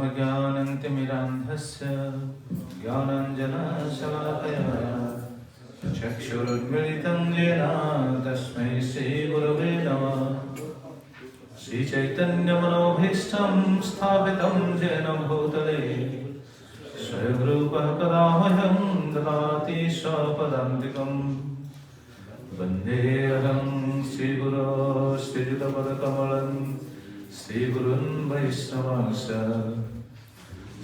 आत्मज्ञानतिमिरान्धस्य ज्ञानाञ्जनशलाकया चक्षुरुन्मिलितं येन तस्मै श्रीगुरवे नमः। श्रीचैतन्यमनोभीष्टं स्थापितं येन भूतले स्वयंरूपः कदा मह्यं ददाति स्वपदान्तिकम्। वन्देऽहं श्रीगुरो श्रीयुतपदकमलं श्रीगुरुन् वैष्णवांश्च।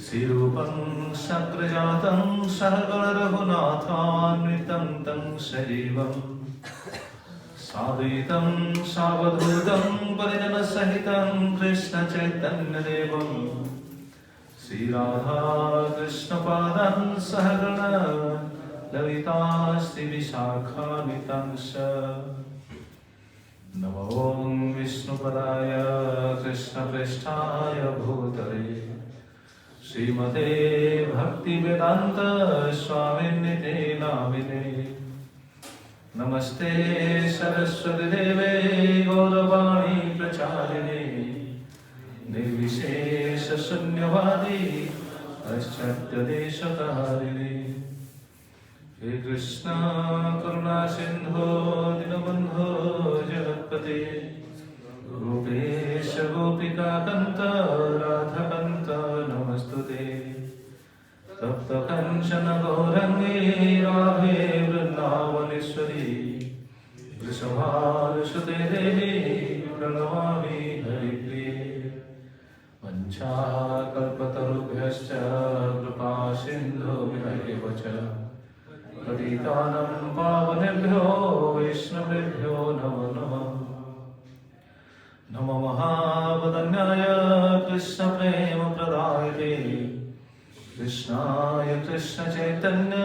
श्रीरूपं शक्रजातं सहगणरघुनाथान्वितं तं सजीवं साद्वैतं सावधूतं परिजनसहितं कृष्णचैतन्यदेवं श्रीराधा कृष्णपादान् सहगण ललिता श्रीविशाखान्वितांश्च। नमो विष्णुपदाय कृष्णप्रेष्ठाय भूतले श्रीमते भक्तिवेदान्त स्वामिन्निते नामिने। नमस्ते सरस्वती देवे गौरवाणी प्रचारिणे निर्विशेष शून्यवादी पाश्चात्यदेशतारिणे। हे कृष्ण करुणा सिंधो दीनबंधो जगत्पते गोपेश गोपिका कांत राधाकांत नमस्तुते। तप्त कंचन गौरंगी राधे वृंदावनेश्वरी वृषभानुसुते देवी प्रणमामि हरिप्रिये। वंशाकल्पतरुभ्यश्च कृपा सिन्धुभ्यैव च पतितानं पावनेभ्यो वैष्णवेभ्यो नमो नमः। नमो महावदन्याय कृष्णप्रेमप्रदायते कृष्णाय कृष्णचैतन्य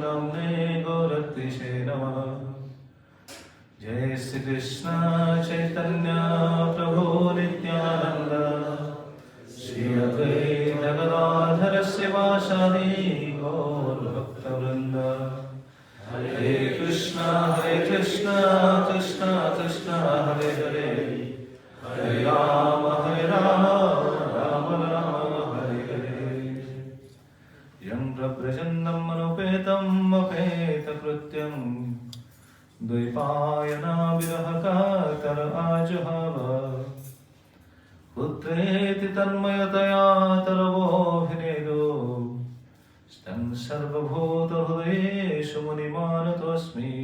नाम्ने गौरक्तिशे नमः। जय श्री कृष्ण चैतन्य प्रभु नित्यानंद श्री अद्वैत गदाधर शिवासादि गौर भक्तवृंद। हरे कृष्ण कृष्ण कृष्ण हरे हरे हरे राम राम राम हरे हरे। यं प्रव्रजन्नं मनुपेतं मपेतकृत्यं द्वैपायना विरहकातर आजुहाव। पुत्रेति तन्मयतया तरवोऽभिनेदो तं सर्वभूतहृदयेषु मुनिमानतोऽस्मि।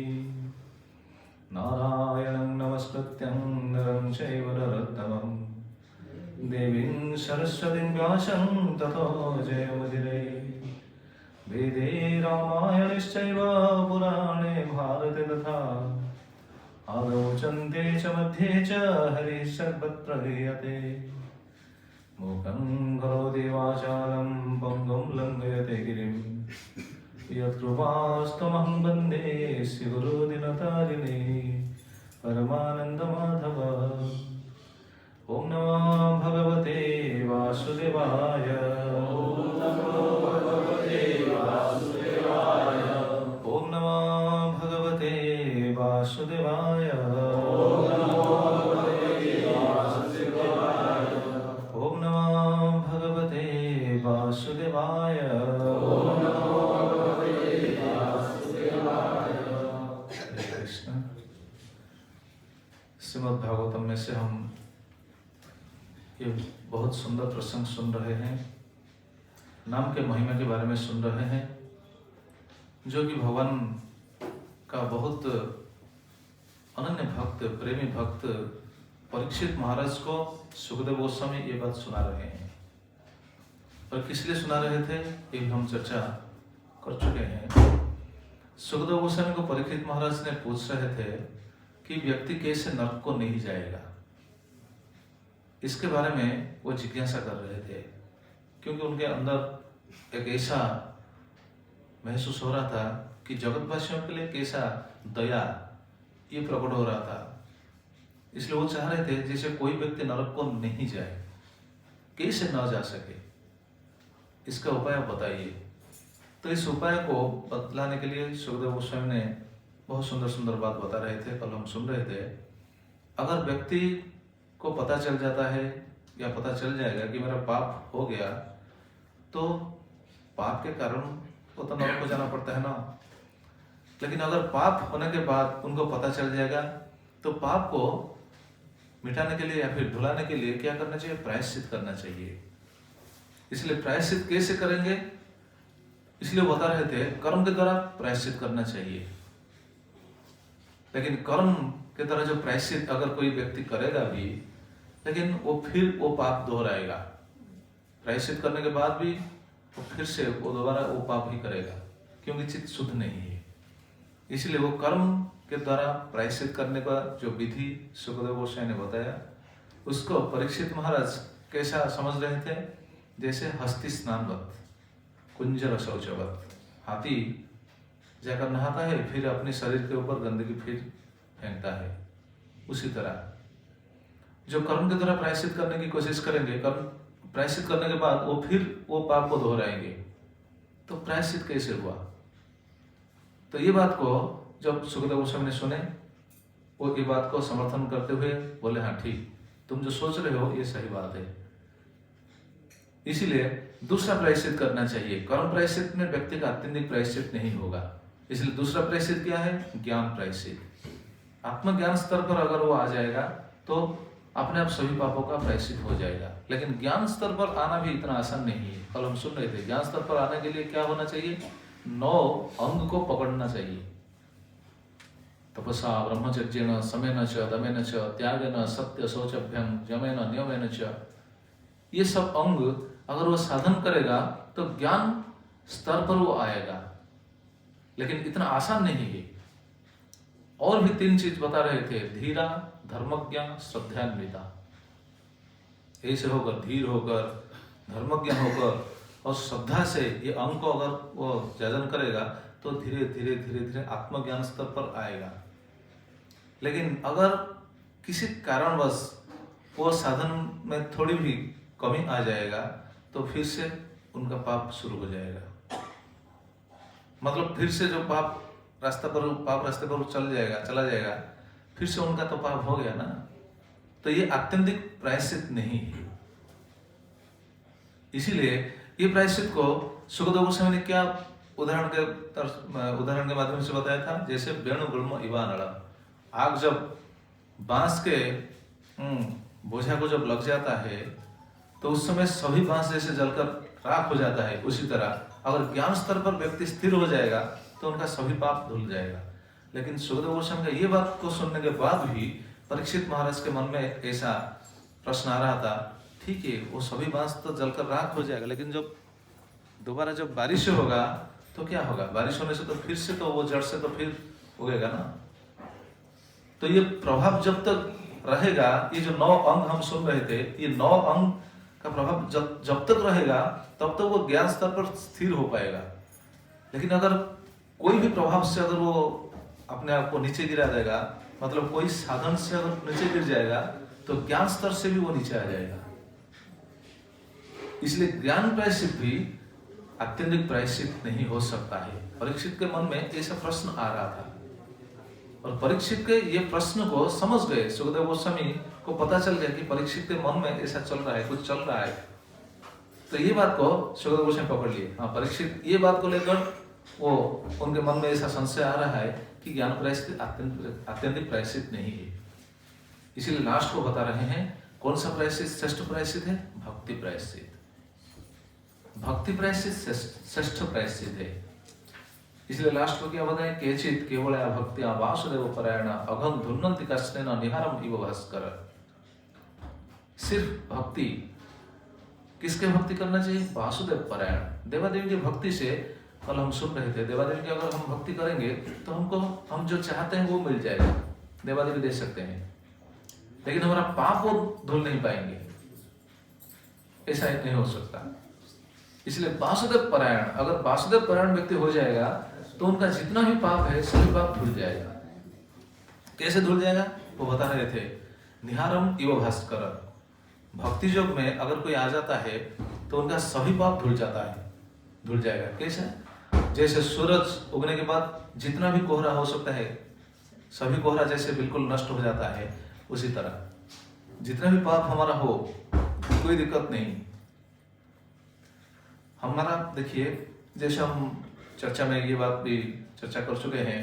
नारायणं नमस्कृत्यं नरं चैव नरोत्तमं देवीं सरस्वतीं व्यासं ततो जयमुदिरे। वेदे रामायणश्चैव पुराणे भारते तथा आदौ चन्ते च मध्ये च हरिः सर्वत्र गीयते। मूकं करोति वाचालं पङ्गुं लङ्घयते गिरिं यत्कृपास्तमहं वन्दे श्रीगुरुदिनतारिणे परमानन्दमाधव। ॐ नमो भगवते वासुदेवाय ॐ नमो भगवते वासुदेवाय ॐ नमो भगवते वासुदेवाय ॐ नमो भगवते वासुदेवाय ॐ नमो भगवते वासुदेवाय ॐ नमो भगवते वासुदेवाय। हरे कृष्ण। श्रीमद् भागवतम में से हम ये बहुत सुंदर प्रसंग सुन रहे हैं, नाम के महिमा के बारे में सुन रहे हैं, जो कि भगवान का बहुत अनन्य भक्त प्रेमी भक्त परीक्षित महाराज को सुखदेव गोस्वामी ये बात सुना रहे हैं। और किस लिए सुना रहे थे ये भी हम चर्चा कर चुके हैं। सुखदेव गोस्वामी को परीक्षित महाराज ने पूछ रहे थे कि व्यक्ति कैसे नरक को नहीं जाएगा, इसके बारे में वो जिज्ञासा कर रहे थे, क्योंकि उनके अंदर एक ऐसा महसूस हो रहा था कि जगतवासियों के लिए कैसा दया ये प्रकट हो रहा था। इसलिए वो चाह रहे थे जैसे कोई व्यक्ति नरक को नहीं जाए, कैसे न जा सके, इसका उपाय बताइए। तो इस उपाय को बतलाने के लिए सुखदेव गोस्वामी ने बहुत सुंदर सुंदर बात बता रहे थे, कल हम सुन रहे थे। अगर व्यक्ति को पता चल जाता है या पता चल जाएगा कि मेरा पाप हो गया, तो पाप के कारण वो तो नरक को जाना पड़ता है ना। लेकिन अगर पाप होने के बाद उनको पता चल जाएगा तो पाप को मिटाने के लिए या फिर धुलाने के लिए क्या करना चाहिए? प्रायश्चित करना चाहिए। इसलिए प्रायश्चित कैसे करेंगे? इसलिए बता रहे थे कर्म के द्वारा प्रायश्चित करना चाहिए। लेकिन कर्म के द्वारा जो प्रायश्चित अगर कोई व्यक्ति करेगा भी, लेकिन वो फिर वो पाप दोहराएगा। प्रायश्चित करने के बाद भी वो फिर से वो दोबारा वो पाप ही करेगा, क्योंकि चित्त शुद्ध नहीं है। इसलिए वो कर्म के द्वारा प्रायश्चित करने का जो विधि सुखदेव गोस्वामी ने बताया, उसको परीक्षित महाराज कैसा समझ रहे थे? जैसे हस्ती स्नानवत, कुंजर शौचवत। हाथी जाकर नहाता है, फिर अपने शरीर के ऊपर गंदगी फिर फेंकता है। उसी तरह जो कर्म के द्वारा प्रायश्चित करने की कोशिश करेंगे, कर्म प्रायश्चित करने के बाद वो फिर वो पाप को दोहराएंगे। तो प्रायश्चित कैसे हुआ? तो ये बात को जब सुखदेव गोस्वामी ने सुने, वो ये बात को समर्थन करते हुए बोले, हाँ ठीक, तुम जो सोच रहे हो ये सही बात है। इसीलिए दूसरा प्रायश्चित करना चाहिए। कर्म प्रायश्चित में व्यक्ति का अत्यंतिक प्रायश्चित नहीं होगा। इसलिए दूसरा प्रायश्चित क्या है? ज्ञान प्रायश्चित। आत्मज्ञान स्तर पर अगर वो आ जाएगा तो अपने आप सभी पापों का प्रायश्चित हो जाएगा। लेकिन ज्ञान स्तर पर आना भी इतना आसान नहीं है। कल हम सुन रहे थे, ज्ञान स्तर पर आने के लिए क्या होना चाहिए? 9 अंग को पकड़ना चाहिए। तपसा, ब्रह्मचर्येण, समेन च, दमेन च, त्यागेन, सत्य, शौचभ्यं, यमेन, नियमेन च। ये सब अंग अगर वो साधन करेगा तो ज्ञान स्तर पर वो आएगा। लेकिन इतना आसान नहीं है। और भी 3 चीज बता रहे थे, धीरा, धर्मज्ञ, श्रद्धान्विता। ऐसे होकर, धीर होकर, धर्मज्ञ होकर और श्रद्धा से ये अंग को अगर वो जाजन करेगा तो धीरे धीरे धीरे धीरे आत्मज्ञान स्तर पर आएगा। लेकिन अगर किसी कारणवश वो साधन में थोड़ी भी कमी आ जाएगा तो फिर से उनका पाप शुरू हो जाएगा। मतलब फिर से जो पाप रास्ते पर चला जाएगा, फिर से उनका तो पाप हो गया ना। तो ये आत्यंतिक प्रायश्चित नहीं है। इसीलिए ये प्रायश्चित को सुखदेव गोस्वामी ने क्या उदाहरण के माध्यम से बताया था? जैसे वेणु गुल्म इवानड़ा, आग जब बांस के बोझा को जब लग जाता है तो उस समय सभी बांस जैसे जलकर राख हो जाता है। उसी तरह अगर ज्ञान स्तर पर व्यक्ति स्थिर हो जाएगा तो उनका सभी पाप धुल जाएगा। लेकिन सुखदेव गोस्वामी का ये बात को सुनने के बाद भी परीक्षित महाराज के मन में ऐसा प्रश्न आ रहा था, ठीक है वो सभी बांस तो जलकर राख हो जाएगा, लेकिन जब दोबारा जब बारिश होगा तो क्या होगा? बारिश होने से तो फिर से तो वो जड़ से तो फिर उगेगा ना। तो ये प्रभाव जब तक रहेगा, ये जो 9 अंग हम सुन रहे थे, ये 9 अंग का प्रभाव जब तक रहेगा तब तक वो ज्ञान स्तर पर स्थिर हो पाएगा। लेकिन अगर कोई भी प्रभाव से अगर वो अपने आप को नीचे गिरा देगा, मतलब कोई साधन से अगर नीचे गिर जाएगा तो ज्ञान स्तर से भी वो नीचे आ जाएगा। इसलिए ज्ञान प्रायश्चित भी अत्यंतिक प्रायश्चित नहीं हो सकता है। परीक्षित के मन में ऐसा प्रश्न आ रहा था और परीक्षित के ये प्रश्न को समझ गए। सुखदेव गोस्वामी को पता चल गया कि परीक्षित के मन में ऐसा चल रहा है, कुछ चल रहा है। तो ये बात को सुखदेव गोस्वामी पकड़ लिए। हाँ, परीक्षित ये बात को लेकर वो उनके मन में ऐसा संशय आ रहा है कि ज्ञान प्रायश्चित अत्यंतिक प्रायश्चित नहीं है। इसीलिए लास्ट को बता रहे हैं कौन सा प्रायश्चित श्रेष्ठ प्रायश्चित है? भक्ति प्रायश्चित। भक्ति प्रायश्चित श्रेष्ठ प्रायश्चित है। इसलिए लास्ट को क्या बताएं? केचित केवलया भक्त्या वासुदेव परायण अघं धुन्नन्ति कश्नेन निहारम इव भास्कर। सिर्फ भक्ति, किसके भक्ति करना चाहिए? वासुदेव परायण, देवादेवी की भक्ति से। कल हम सुन रहे थे, देवादेवी की अगर हम भक्ति करेंगे तो हमको हम जो चाहते हैं वो मिल जाएगा, देवादेवी दे सकते हैं। लेकिन हमारा पाप वो धुल नहीं पाएंगे, ऐसा नहीं हो सकता। इसलिए वासुदेव परायण, अगर वासुदेव परायण व्यक्ति हो जाएगा तो उनका जितना भी पाप है सभी पाप धुल जाएगा। कैसे धुल जाएगा वो बता रहे थे, निहारम इव भास्कर। भक्ति योग में अगर कोई आ जाता है तो उनका सभी पाप धुल जाएगा। कैसे? जैसे सूरज उगने के बाद जितना भी कोहरा हो सकता है, सभी कोहरा जैसे बिल्कुल नष्ट हो जाता है, उसी तरह जितना भी पाप हमारा हो कोई दिक्कत नहीं, हमारा देखिए, जैसे हम चर्चा में ये बात भी चर्चा कर चुके हैं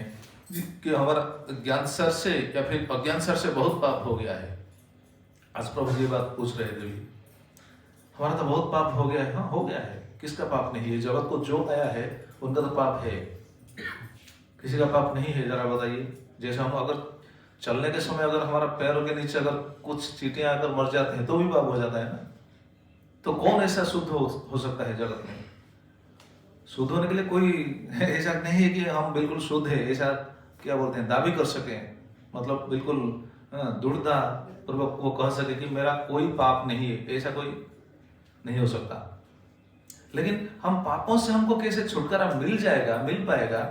कि हमारा ज्ञान स्तर से या फिर अज्ञान स्तर से बहुत पाप हो गया है। आज प्रभु ये बात पूछ रहे थे भी, हमारा तो बहुत पाप हो गया है। हाँ, हो गया है, किसका पाप नहीं है? जगत को जो आया है उनका तो पाप है, किसी का पाप नहीं है? जरा बताइए। जैसे हम अगर चलने के समय अगर हमारा पैरों के नीचे अगर कुछ चींटियां अगर मर जाते हैं तो भी पाप हो जाता है ना। तो कौन ऐसा शुद्ध हो सकता है जगत में? शुद्ध होने के लिए कोई ऐसा नहीं है कि हम बिल्कुल शुद्ध है, ऐसा क्या बोलते हैं, दावी कर सके, मतलब बिल्कुल दृढ़ता पूर्वक वो कह सके कि मेरा कोई पाप नहीं है, ऐसा कोई नहीं हो सकता। लेकिन हम पापों से हमको कैसे छुटकारा मिल पाएगा,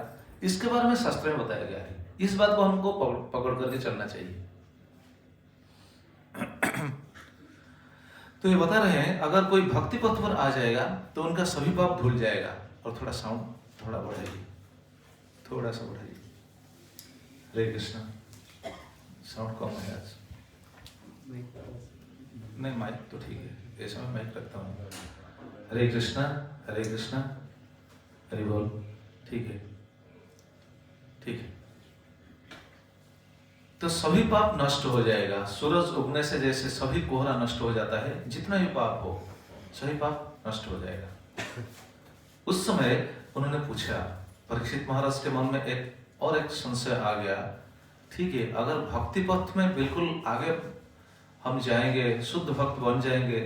इसके बारे में शास्त्र में बताया गया है। इस बात को हमको पकड़ करके चलना चाहिए। तो ये बता रहे हैं, अगर कोई भक्ति पथ पर आ जाएगा तो उनका सभी पाप धुल जाएगा। और थोड़ा साउंड थोड़ा बढ़ाइए, थोड़ा सा बढ़ाइए। हरे कृष्णा, साउंड कम है आज। नहीं, माइक तो ठीक है, ऐसा मैं माइक रखता हूँ। हरे कृष्णा, हरे कृष्णा, हरि बोल। ठीक है, ठीक है। तो सभी पाप नष्ट हो जाएगा। सूरज उगने से जैसे सभी कोहरा नष्ट हो जाता है, जितना भी पाप हो सभी पाप नष्ट हो जाएगा। उस समय उन्होंने पूछा, परीक्षित महाराज के मन में एक संशय आ गया। ठीक है, अगर भक्ति पथ में बिल्कुल आगे हम जाएंगे, शुद्ध भक्त बन जाएंगे,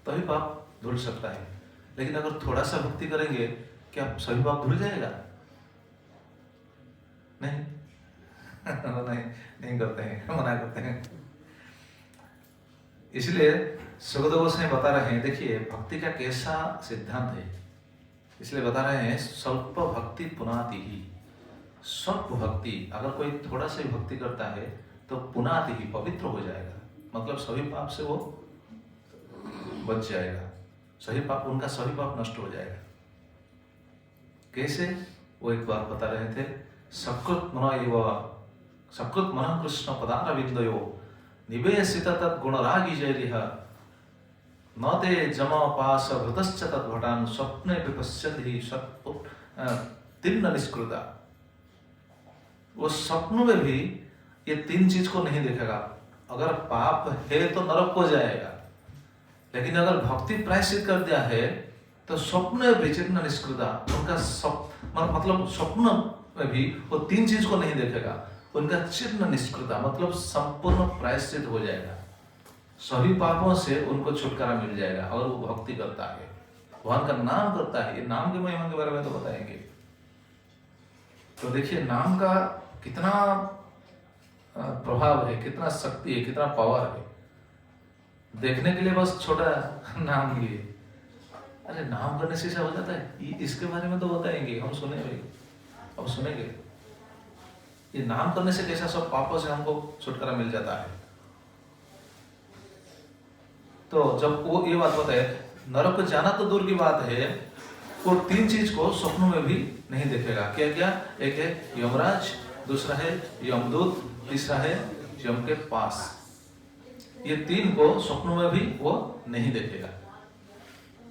तभी पाप धुल सकता है। लेकिन अगर थोड़ा सा भक्ति करेंगे, क्या सभी पाप धुल जाएगा? नहीं नहीं करते हैं, मना करते हैं। इसलिए सुखदेव गोस्वामी बता रहे हैं, देखिए भक्ति का कैसा सिद्धांत है। इसलिए बता रहे हैं, स्वल्प भक्ति पुनाति ही। स्वल्प भक्ति, अगर कोई थोड़ा सा भक्ति करता है तो पुनाति ही, पवित्र हो जाएगा। मतलब सभी पाप से वो बच जाएगा, उनका सभी पाप नष्ट हो जाएगा। कैसे? वो एक बार बता रहे थे, सकृत मन कृष्ण पदारविंदयो निवेशित तत् गुणरागी जयरिह न ते जम पास भृतश्च तद्भटान स्वप्ने विपश्यन्ति तिन्न निष्कृता। वो स्वप्न में भी ये तीन चीज को नहीं देखेगा। अगर पाप है तो नरक को जाएगा, लेकिन अगर भक्ति प्रायश्चित कर दिया है तो स्वप्न विचिन्न निष्कृता, उनका मतलब स्वप्न में भी वो तीन चीज को नहीं देखेगा। उनका चिन्ह निष्कृता मतलब संपूर्ण प्रायश्चित हो जाएगा, सभी पापों से उनको छुटकारा मिल जाएगा। अगर वो भक्ति करता है, भगवान का नाम करता है। ये नाम की महिमा के बारे में तो बताएंगे। तो देखिए नाम का कितना प्रभाव है, कितना शक्ति है, कितना पावर है। देखने के लिए बस छोटा नाम लिए, अरे नाम करने से ऐसा हो जाता है, इसके बारे में तो बताएंगे, हम सुनेंगे, अब सुनेंगे। ये नाम करने से कैसा सब पापों से हमको छुटकारा मिल जाता है। तो जब वो ये बात बताए, नरक को जाना तो दूर की बात है, वो तीन चीज को स्वप्नों में भी नहीं देखेगा। क्या क्या? एक है यमराज, दूसरा है यमदूत, तीसरा है यम के पास। ये तीन को स्वप्नों में भी वो नहीं देखेगा।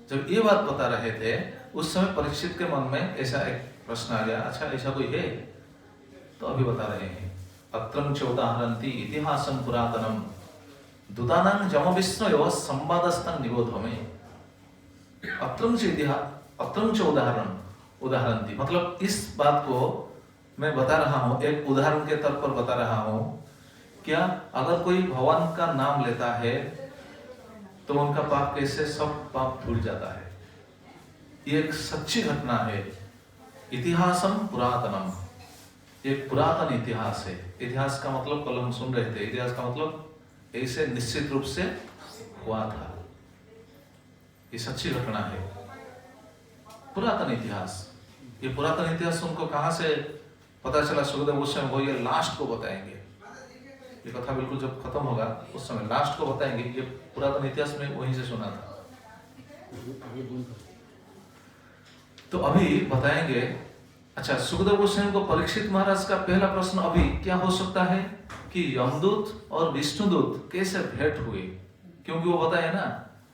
जब ये बात बता रहे थे, उस समय परीक्षित के मन में ऐसा एक प्रश्न आ गया, अच्छा ऐसा कोई है? तो अभी बता रहे हैं, अत्रं च उदाहरन्ति इतिहासं पुरातनम दूतानां जम विस्मयो संवादस्थं निबोधमे। अत्रं च उदाहरन्ति मतलब इस बात को मैं बता रहा हूँ, एक उदाहरण के तौर पर बता रहा हूँ। क्या? अगर कोई भगवान का नाम लेता है तो उनका पाप कैसे सब पाप धुल जाता है। ये एक सच्ची घटना है। इतिहासम पुरातनम, एक पुरातन इतिहास है। इतिहास का मतलब कल हम सुन रहे थे, इतिहास का मतलब ऐसे निश्चित रूप से हुआ था। ये सच्ची घटना है, पुरातन इतिहास। ये पुरातन इतिहास उनको कहां से पता चला? सुखदेव गोस्वामी वो ये लास्ट को बताएंगे। ये कथा बिल्कुल जब खत्म होगा उस समय लास्ट को बताएंगे। ये पुरातन इतिहास में वहीं से सुना था। तो अभी बताएंगे। अच्छा, सुखदेव गोस्वामी को परीक्षित महाराज का पहला प्रश्न अभी क्या हो सकता है कि यमदूत और विष्णुदूत कैसे भेंट हुए? क्योंकि वो बताए ना,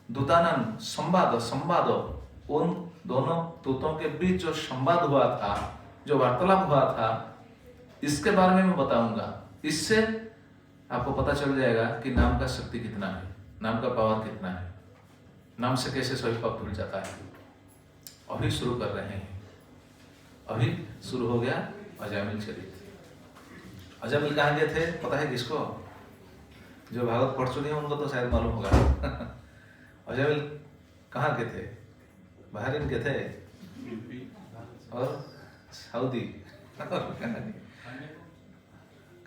दूतानन संवाद उन दोनों दूतों के बीच जो संवाद हुआ था, जो वार्तालाप हुआ था, इसके बारे में मैं बताऊंगा। इससे आपको पता चल जाएगा कि नाम का शक्ति कितना है, नाम का पावर कितना है, नाम से कैसे सभी पाप धुल जाता है। अभी शुरू कर रहे हैं, अभी शुरू हो गया अजामिल चरित्र। अजामिल कहाँ गए थे पता है किसको? जो भागवत पढ़ चुके हैं उनको तो शायद मालूम होगा। अजामिल कहाँ के थे? बहरीन के थे और सऊदी।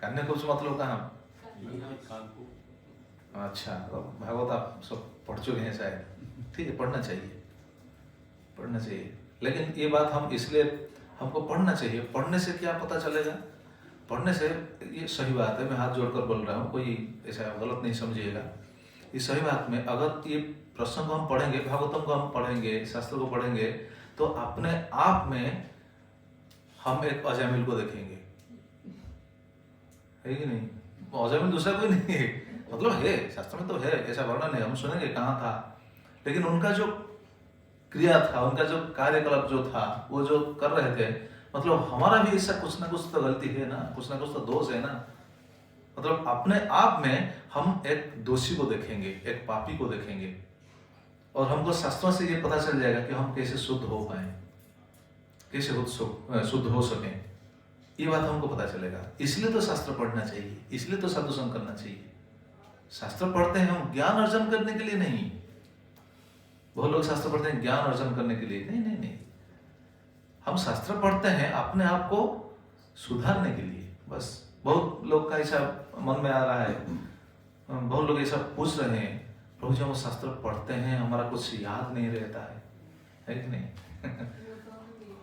कन्या कुछ मतलब कहाँ? अच्छा, तो भागवत आप सब पढ़ चुके हैं शायद। ठीक है, पढ़ना चाहिए, पढ़ना चाहिए। लेकिन ये बात हम इसलिए हमको पढ़ना चाहिए। पढ़ने से क्या पता चलेगा? पढ़ने से ये सही बात है, मैं हाथ जोड़कर बोल रहा हूँ, कोई ऐसा गलत नहीं समझिएगा। ये सही बात में अगर ये प्रसंग हम पढ़ेंगे, भागवतम को हम पढ़ेंगे, शास्त्र को पढ़ेंगे, तो अपने आप में हम एक अजामिल को देखेंगे, है कि नहीं? अजामिल दूसरा कोई नहीं है, मतलब है, शास्त्र में तो है, ऐसा वर्णन है, हम सुनेंगे कहाँ था। लेकिन उनका जो क्रिया था, उनका जो कार्यकलाप जो था, वो जो कर रहे थे, मतलब हमारा भी ऐसा कुछ ना कुछ तो गलती है ना, कुछ ना कुछ तो दोष है ना। मतलब अपने आप में हम एक दोषी को देखेंगे, एक पापी को देखेंगे, और हमको शास्त्रों से ये पता चल जाएगा कि हम कैसे शुद्ध हो पाए, कैसे शुद्ध हो सके। ये बात हमको पता चलेगा। इसलिए तो शास्त्र पढ़ना चाहिए, इसलिए तो साधु संग करना चाहिए। शास्त्र पढ़ते हैं हम ज्ञान अर्जन करने के लिए नहीं। बहुत लोग शास्त्र पढ़ते हैं ज्ञान अर्जन करने के लिए, नहीं नहीं नहीं। हम शास्त्र पढ़ते हैं अपने आप को सुधारने के लिए, बस। बहुत लोग का ऐसा मन में आ रहा है, बहुत लोग ऐसा पूछ रहे हैं, प्रभु जी हम शास्त्र पढ़ते हैं, हमारा कुछ याद नहीं रहता है कि नहीं?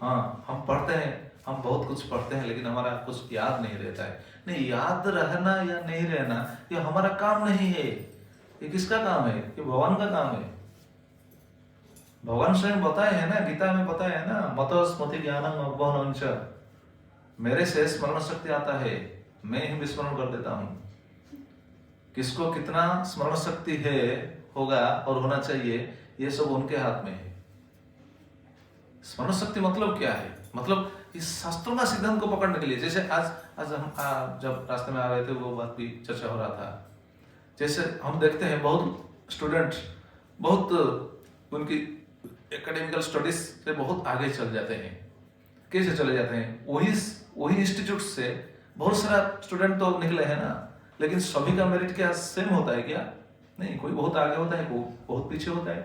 हाँ, हम पढ़ते हैं, हम बहुत कुछ पढ़ते हैं, लेकिन हमारा कुछ याद नहीं रहता है। नहीं, याद रहना या नहीं रहना ये हमारा काम नहीं है। ये किसका काम है? ये भगवान का काम है। भगवान स्वयं बताए हैं ना, गीता में बताया है ना, मतो स्मृति ज्ञानम अवगहनं च, मेरे से स्मरण शक्ति आता है, मैं ही विस्मरण कर देता हूँ। किसको कितना स्मरण शक्ति है, होगा और होना चाहिए, ये सब उनके हाथ में है। स्मरण शक्ति मतलब क्या है? मतलब इस शास्त्रों का सिद्धांत को पकड़ने के लिए, जैसे आज हम जब रास्ते में आ रहे थे, वो बात भी चर्चा हो रहा था। जैसे हम देखते हैं बहुत स्टूडेंट बहुत उनकी एकेडमिकल स्टडीज से बहुत आगे चल जाते हैं। कैसे चले जाते हैं? वही इंस्टीट्यूट से बहुत सारा स्टूडेंट तो निकले हैं ना, लेकिन सभी का मेरिट क्या सेम होता है क्या? नहीं, कोई बहुत आगे होता है, कोई बहुत पीछे होता है।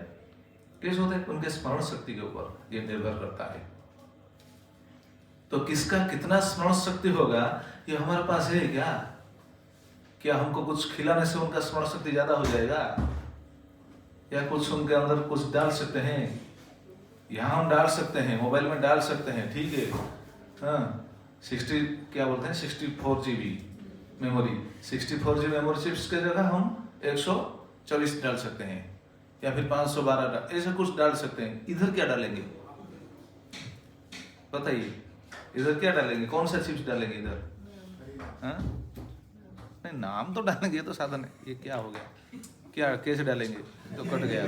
कैसे होता है? उनके स्मरण शक्ति के ऊपर ये निर्भर करता है। तो किसका कितना स्मरण शक्ति होगा ये हमारे पास है क्या? क्या हमको कुछ खिलाने से उनका स्मरण शक्ति ज्यादा हो जाएगा, या कुछ उनके अंदर कुछ डाल सकते हैं? यहाँ हम डाल सकते हैं, मोबाइल में डाल सकते हैं, ठीक है, हाँ, 64 GB memory, 64 GB memory chips के जगह हम 124 डाल सकते हैं, या फिर 512 ऐसा कुछ डाल सकते हैं। इधर क्या डालेंगे बताइए? इधर क्या डालेंगे? कौन सा चिप्स डालेंगे इधर? हाँ, नहीं, नाम तो डालेंगे, तो साधन है। ये क्या हो गया? क्या कैसे डालेंगे? तो कट गया।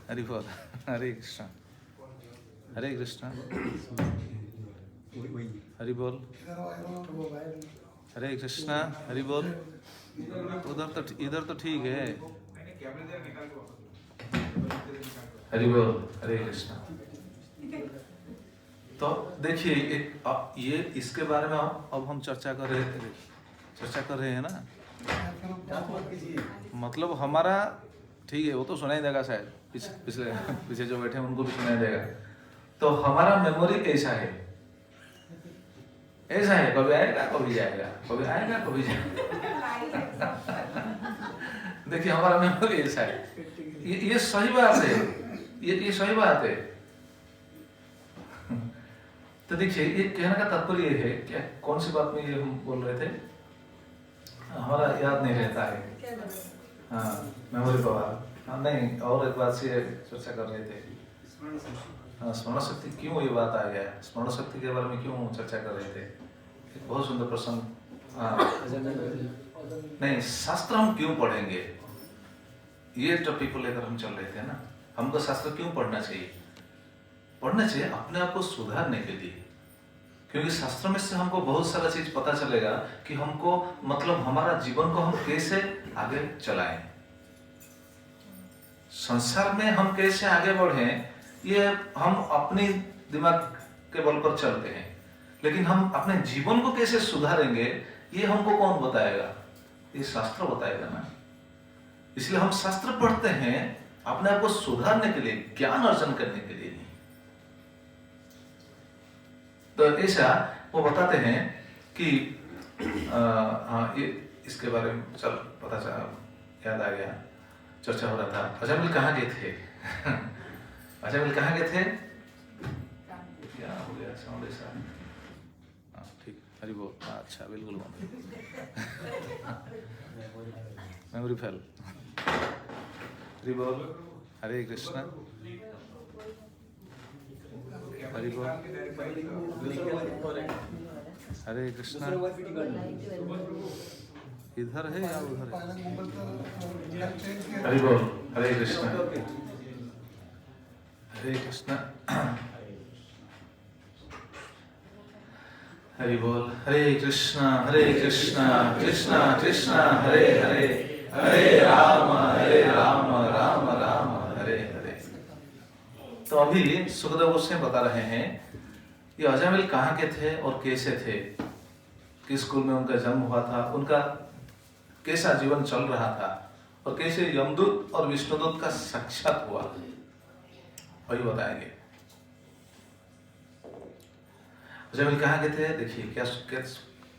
हरि बोल, हरे कृष्ण, हरे कृष्ण, हरि बोल, हरे कृष्ण, हरि बोल। इधर तो ठीक है। हरि बोल, हरे कृष्ण। तो देखिए, ये इसके बारे में अब हम चर्चा कर रहे हैं ना। मतलब हमारा ठीक है, वो तो सुनाई देगा शायद, पीछे जो बैठे हैं उनको भी सुनाई देगा। तो हमारा मेमोरी ऐसा है, कभी आएगा कभी जाएगा, कभी आएगा कभी जाएगा। देखिए, हमारा मेमोरी ऐसा है। ये सही बात है, ये सही बात है। तो देखिए, ये कहने का तात्पर्य ये है, क्या कौन सी बात में ये हम बोल रहे थे? हमारा याद नहीं रहता है, हाँ, मेमोरी पावर। हाँ, नहीं, और एक बात से चर्चा कर रहे थे, हाँ, स्मरण शक्ति। क्यों ये बात आ गया? स्मरण शक्ति के बारे में क्यों चर्चा कर रहे थे? एक बहुत सुंदर प्रश्न। हाँ, नहीं, शास्त्र हम क्यों पढ़ेंगे, ये टॉपिक को लेकर हम चल रहे थे ना। हमको शास्त्र क्यों पढ़ना चाहिए? पढ़ना चाहिए अपने आप को सुधारने के लिए, क्योंकि शास्त्र में से हमको बहुत सारा चीज पता चलेगा कि हमको मतलब हमारा जीवन को हम कैसे आगे चलाएं, संसार में हम कैसे आगे बढ़े। ये हम अपने दिमाग के बल पर चलते हैं, लेकिन हम अपने जीवन को कैसे सुधारेंगे ये हमको कौन बताएगा? ये शास्त्र बताएगा ना। इसलिए हम शास्त्र पढ़ते हैं अपने आप को सुधारने के लिए, ज्ञान अर्जन करने के लिए नहीं। तो ऐसा वो बताते हैं कि हाँ, ये इसके बारे में चल पता चला, याद आ गया, चर्चा हो रहा था। अजामिल कहाँ गए थे? अजामिल कहाँ गए थे? क्या हो गया साउंड ऐसा? हाँ ठीक, हरी बोल। अच्छा बिल्कुल मेमोरी फेल। हरी बोल, हरे कृष्णा, हरी बोल, हरे कृष्णा। इधर है या उधर है? हरि बोल, हरे कृष्णा, हरे कृष्णा, हरि बोल, हरे कृष्णा कृष्णा कृष्णा हरे हरे, हरे राम राम राम हरे हरे। तो अभी सुखदेव गोस्वामी बता रहे हैं ये अजामिल कहाँ के थे और कैसे थे, किस स्कूल में उनका जन्म हुआ था, उनका कैसा जीवन चल रहा था, और कैसे यमदूत और विष्णुदूत का साक्षात हुआ, वही बताएंगे। अजामिल कहाँ के थे? देखिए क्या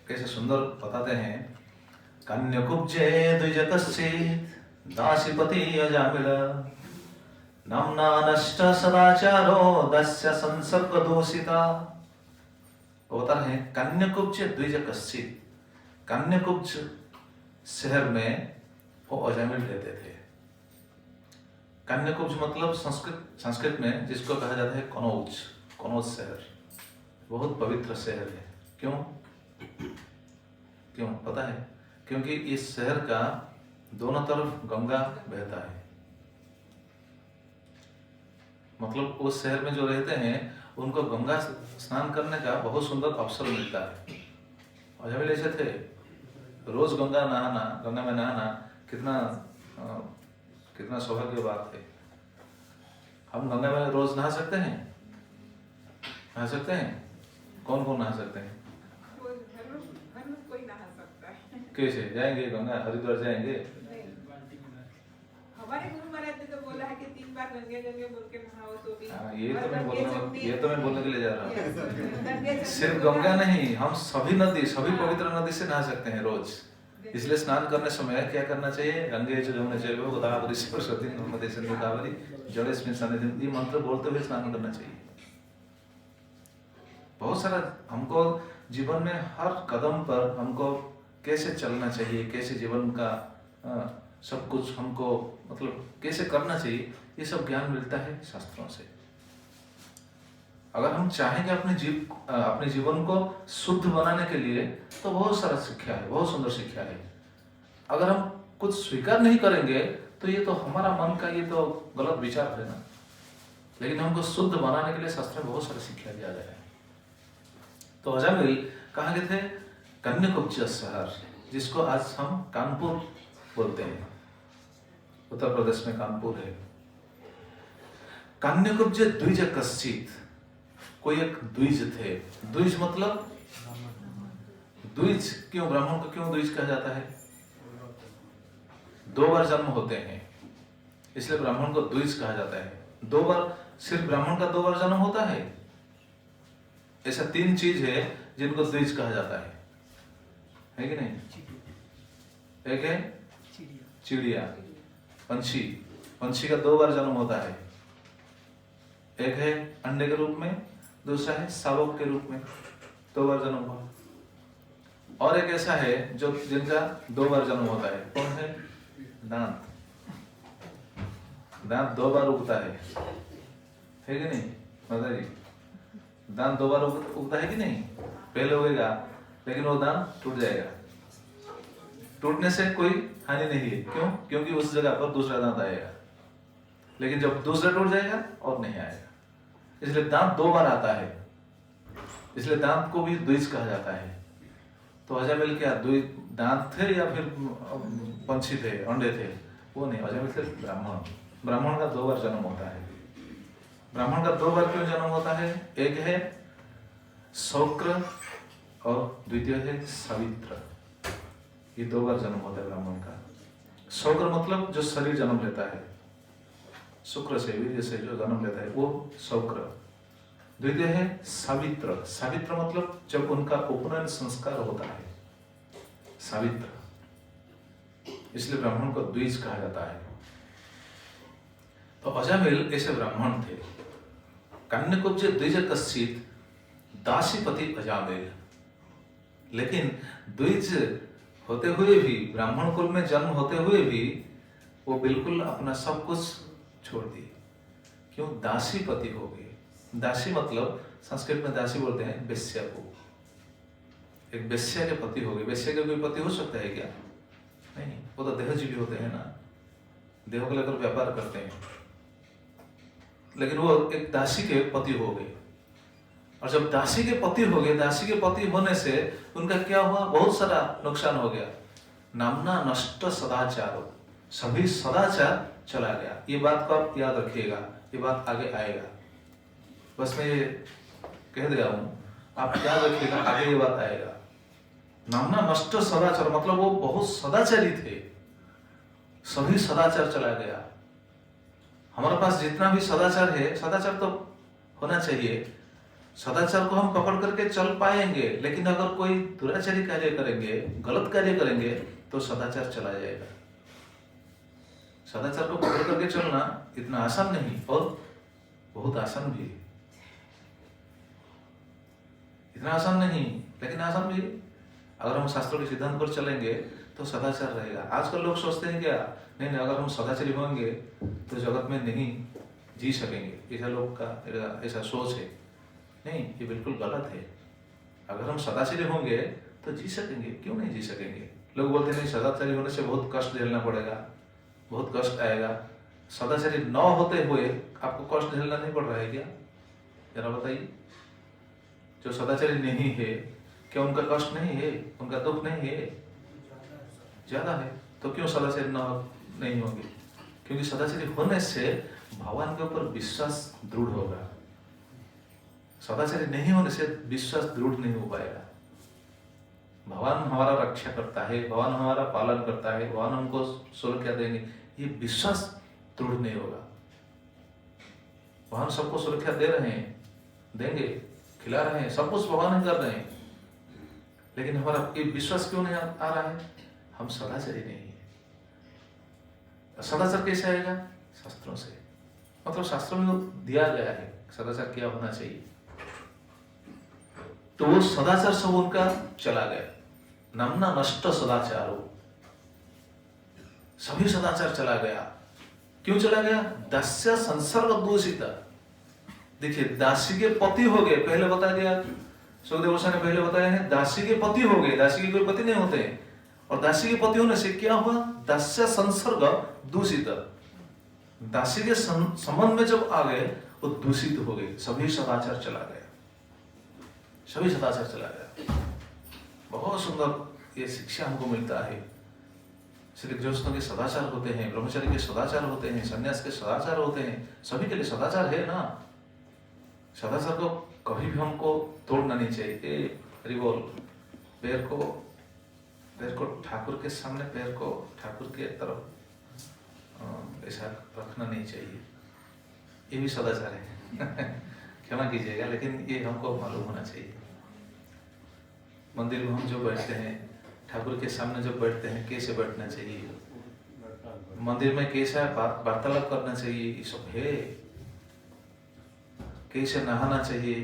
कैसे सुंदर बताते हैं। कन्यकुब्जे द्विजकश्चित् दासीपति अजामिल नाम्ना नष्ट सदाचारो दस्य संसर्ग दोषिता। होता है कन्यकुब्ज द्विजकश्चित्, कन्यकुब्ज शहर में वो अजामिल रहते थे। कन्यकुब्ज मतलब संस्कृत में जिसको कहा जाता है कनौज, कनौज शहर बहुत पवित्र शहर है। क्यों पता है? क्योंकि इस शहर का दोनों तरफ गंगा बहता है। मतलब उस शहर में जो रहते हैं उनको गंगा स्नान करने का बहुत सुंदर अवसर मिलता है। अजामिल ऐसे थे, रोज गंगा में नहाना कितना सौभाग्य की बात है। हम गंगा में रोज नहा सकते हैं? नहा सकते हैं? कौन कौन नहा सकते हैं? कोई नहा सकता है। कैसे जाएंगे गंगा? हरिद्वार जाएंगे? हमारे गुरु महाराज ने तो बोला है कि 3 बार गंगे गंगे बोल के नहाओ तो भी। ये तो मैं बोलने के लिए जा रहा हूँ। सिर्फ गंगा नहीं, हम सभी नदी, सभी पवित्र नदी से नहा सकते हैं रोज। इसलिए स्नान करने समय क्या करना चाहिए? गंगे च यमुने गोदावरी सरस्वती नर्मदे सिंधु कावेरी जलेस्मिन् सन्निधिं, ये मंत्र बोलते हुए स्नान करना चाहिए। बहुत सारा हमको जीवन में हर कदम पर हमको कैसे चलना चाहिए, कैसे जीवन का सब कुछ हमको मतलब कैसे करना चाहिए, ये सब ज्ञान मिलता है शास्त्रों से। अगर हम चाहेंगे अपने जीवन को शुद्ध बनाने के लिए तो बहुत सारा शिक्षा है, बहुत सुंदर शिक्षा है। अगर हम कुछ स्वीकार नहीं करेंगे तो ये तो हमारा मन का ये तो गलत विचार है ना। लेकिन हमको शुद्ध बनाने के लिए शास्त्र में बहुत सारी शिक्षा दिया गया है। तो अजामिल कहाँ गए थे? कन्याकुब्ज शहर, जिसको आज हम कानपुर बोलते हैं, उत्तर प्रदेश में कानपुर है। कन्याकुब्ज द्विज कश्चित्, कोई एक द्विज थे। द्विज मतलब द्विज क्यों, ब्राह्मण को क्यों द्विज कहा जाता है? 2 बार जन्म होते हैं इसलिए ब्राह्मण को द्विज कहा जाता है। 2 बार, सिर्फ ब्राह्मण का 2 बार जन्म होता है? ऐसा 3 चीज है जिनको द्विज कहा जाता है कि नहीं? एक है चिड़िया, पंछी, पंछी का 2 बार जन्म होता है। एक है अंडे के रूप में, दूसरा है शावक के रूप में, 2 बार जन्म हुआ। और एक ऐसा है जो जिनका 2 बार जन्म होता है, कौन है? दांत। दांत 2 बार उगता है कि नहीं माता जी? दांत 2 बार उगता है कि नहीं? पहले उगेगा लेकिन वो दांत टूट जाएगा। टूटने से कोई हानि नहीं है। क्यों? क्योंकि उस जगह पर दूसरा दांत आएगा। लेकिन जब दूसरा टूट जाएगा और नहीं आएगा। इसलिए दांत 2 बार आता है, इसलिए दांत को भी द्विज कहा जाता है। तो अजामिल क्या दांत थे या फिर पंछी थे, अंडे थे? वो नहीं, अजामिल थे ब्राह्मण। ब्राह्मण का 2 बार जन्म होता है। ब्राह्मण का 2 बार क्यों जन्म होता है? एक है शौक्र और द्वितीय है सावित्र। ये 2 बार जन्म होता है ब्राह्मण का। शौक्र मतलब जो शरीर जन्म लेता है, शुक्र से वीर्य से जो जन्म लेता है वो शौक्र। द्वितीय है सावित्र। सावित्र मतलब जब उनका उपनयन संस्कार होता है, सावित्र। इसलिए ब्राह्मण को द्विज कहा जाता है। तो अजामिल ऐसे ब्राह्मण थे। कन्यकुब्ज द्विज कश्चित दासीपति अजामिल। लेकिन द्विज होते हुए भी, ब्राह्मण कुल में जन्म होते हुए भी वो बिल्कुल अपना सब कुछ छोड़ दिए। क्यों? दासीपति हो गए। दासी मतलब संस्कृत में दासी बोलते हैं वेश्या को। एक वेश्या के पति हो गए। वेश्या के कोई पति हो सकता है क्या? नहीं, वो तो देहजीवी होते हैं ना, देह को लेकर व्यापार करते हैं। लेकिन वो एक दासी के पति हो गए। और जब दासी के पति हो गए, दासी के पति होने से उनका क्या हुआ? बहुत सारा नुकसान हो गया। नामना नष्ट सदाचारो, सभी सदाचार चला गया। ये बात को आप याद रखिएगा, ये बात आगे आएगा। बस मैं ये कह दिया हूं, आप याद रखिएगा, आगे ये बात आएगा। नामना नष्ट सदाचार मतलब वो बहुत सदाचारी थे, सभी सदाचार चला गया। हमारे पास जितना भी सदाचार है, सदाचार तो होना चाहिए, सदाचार को हम पकड़ करके चल पाएंगे। लेकिन अगर कोई दुराचारी कार्य करेंगे, गलत कार्य करेंगे, तो सदाचार चला जाएगा। सदाचार को पकड़ करके चलना इतना आसान नहीं, और बहुत आसान भी। इतना आसान नहीं, लेकिन आसान भी। अगर हम शास्त्रों के सिद्धांत पर चलेंगे तो सदाचार रहेगा। आजकल लोग सोचते हैं क्या, नहीं नहीं, अगर हम सदाचारी होंगे तो जगत में नहीं जी सकेंगे। ऐसा लोग का ऐसा सोच है। नहीं, ये बिल्कुल गलत है। अगर हम सदाचारी होंगे तो जी सकेंगे। क्यों नहीं जी सकेंगे? लोग बोलते नहीं, सदाचारी होने से बहुत कष्ट झेलना पड़ेगा, बहुत कष्ट आएगा। सदाचारी न होते हुए आपको कष्ट झेलना नहीं पड़ रहा है क्या? जरा बताइए। जो सदाचारी नहीं है, क्या उनका कष्ट नहीं है, उनका दुख नहीं है? ज्यादा है। तो क्यों सदाचारी नहीं होंगे? क्योंकि सदाचारी होने से भगवान के ऊपर विश्वास दृढ़ होगा। सदाचारी नहीं होने से विश्वास दृढ़ नहीं हो पाएगा। भगवान हमारा रक्षा करता है, भगवान हमारा पालन करता है, भगवान हमको सुरक्षा देंगे, ये विश्वास दृढ़ नहीं होगा। भगवान सबको सुरक्षा दे रहे हैं, देंगे, खिला रहे हैं, सब कुछ भगवान ही कर रहे हैं, लेकिन हमारा ये विश्वास क्यों नहीं आ रहा है? हम सदाचारी नहीं है। सदाचार कैसे आएगा? शास्त्रों से। मतलब शास्त्रों में दिया गया है सदाचार क्या होना चाहिए। तो वो सदाचार सब उनका चला गया। नामना नष्ट सदाचारो, सभी सदाचार चला गया। क्यों चला गया? दास्य संसर्ग दूषित। देखिए, दासी के पति हो गए, पहले बताया गया, सुखदेव गोस्वामी ने पहले बताया है, दासी के पति हो गए। दासी के कोई पति नहीं होते हैं। और दासी के पति होने से क्या हुआ? दास्य संसर्ग दूषित। दासी के संबंध में जब आ गए वो दूषित हो गए, सभी सदाचार चला गया, सभी सदाचार चला गया। बहुत सुंदर ये शिक्षा हमको मिलता है। श्री गृहस्थों के सदाचार होते हैं, ब्रह्मचारी के सदाचार होते हैं, संन्यास के सदाचार होते हैं, सभी के लिए सदाचार है ना। सदाचार को कभी भी हमको तोड़ना नहीं चाहिए। हरि बोल। पैर को ठाकुर के सामने, पैर को ठाकुर के तरफ ऐसा रखना नहीं चाहिए। ये भी सदाचार है। क्षमा कीजिएगा, लेकिन ये हमको मालूम होना चाहिए। मंदिर में हम जो बैठते हैं, ठाकुर के सामने जब बैठते हैं, कैसे बैठना चाहिए, मंदिर में कैसा वार्तालाप करना चाहिए, ये सब है। कैसे नहाना चाहिए,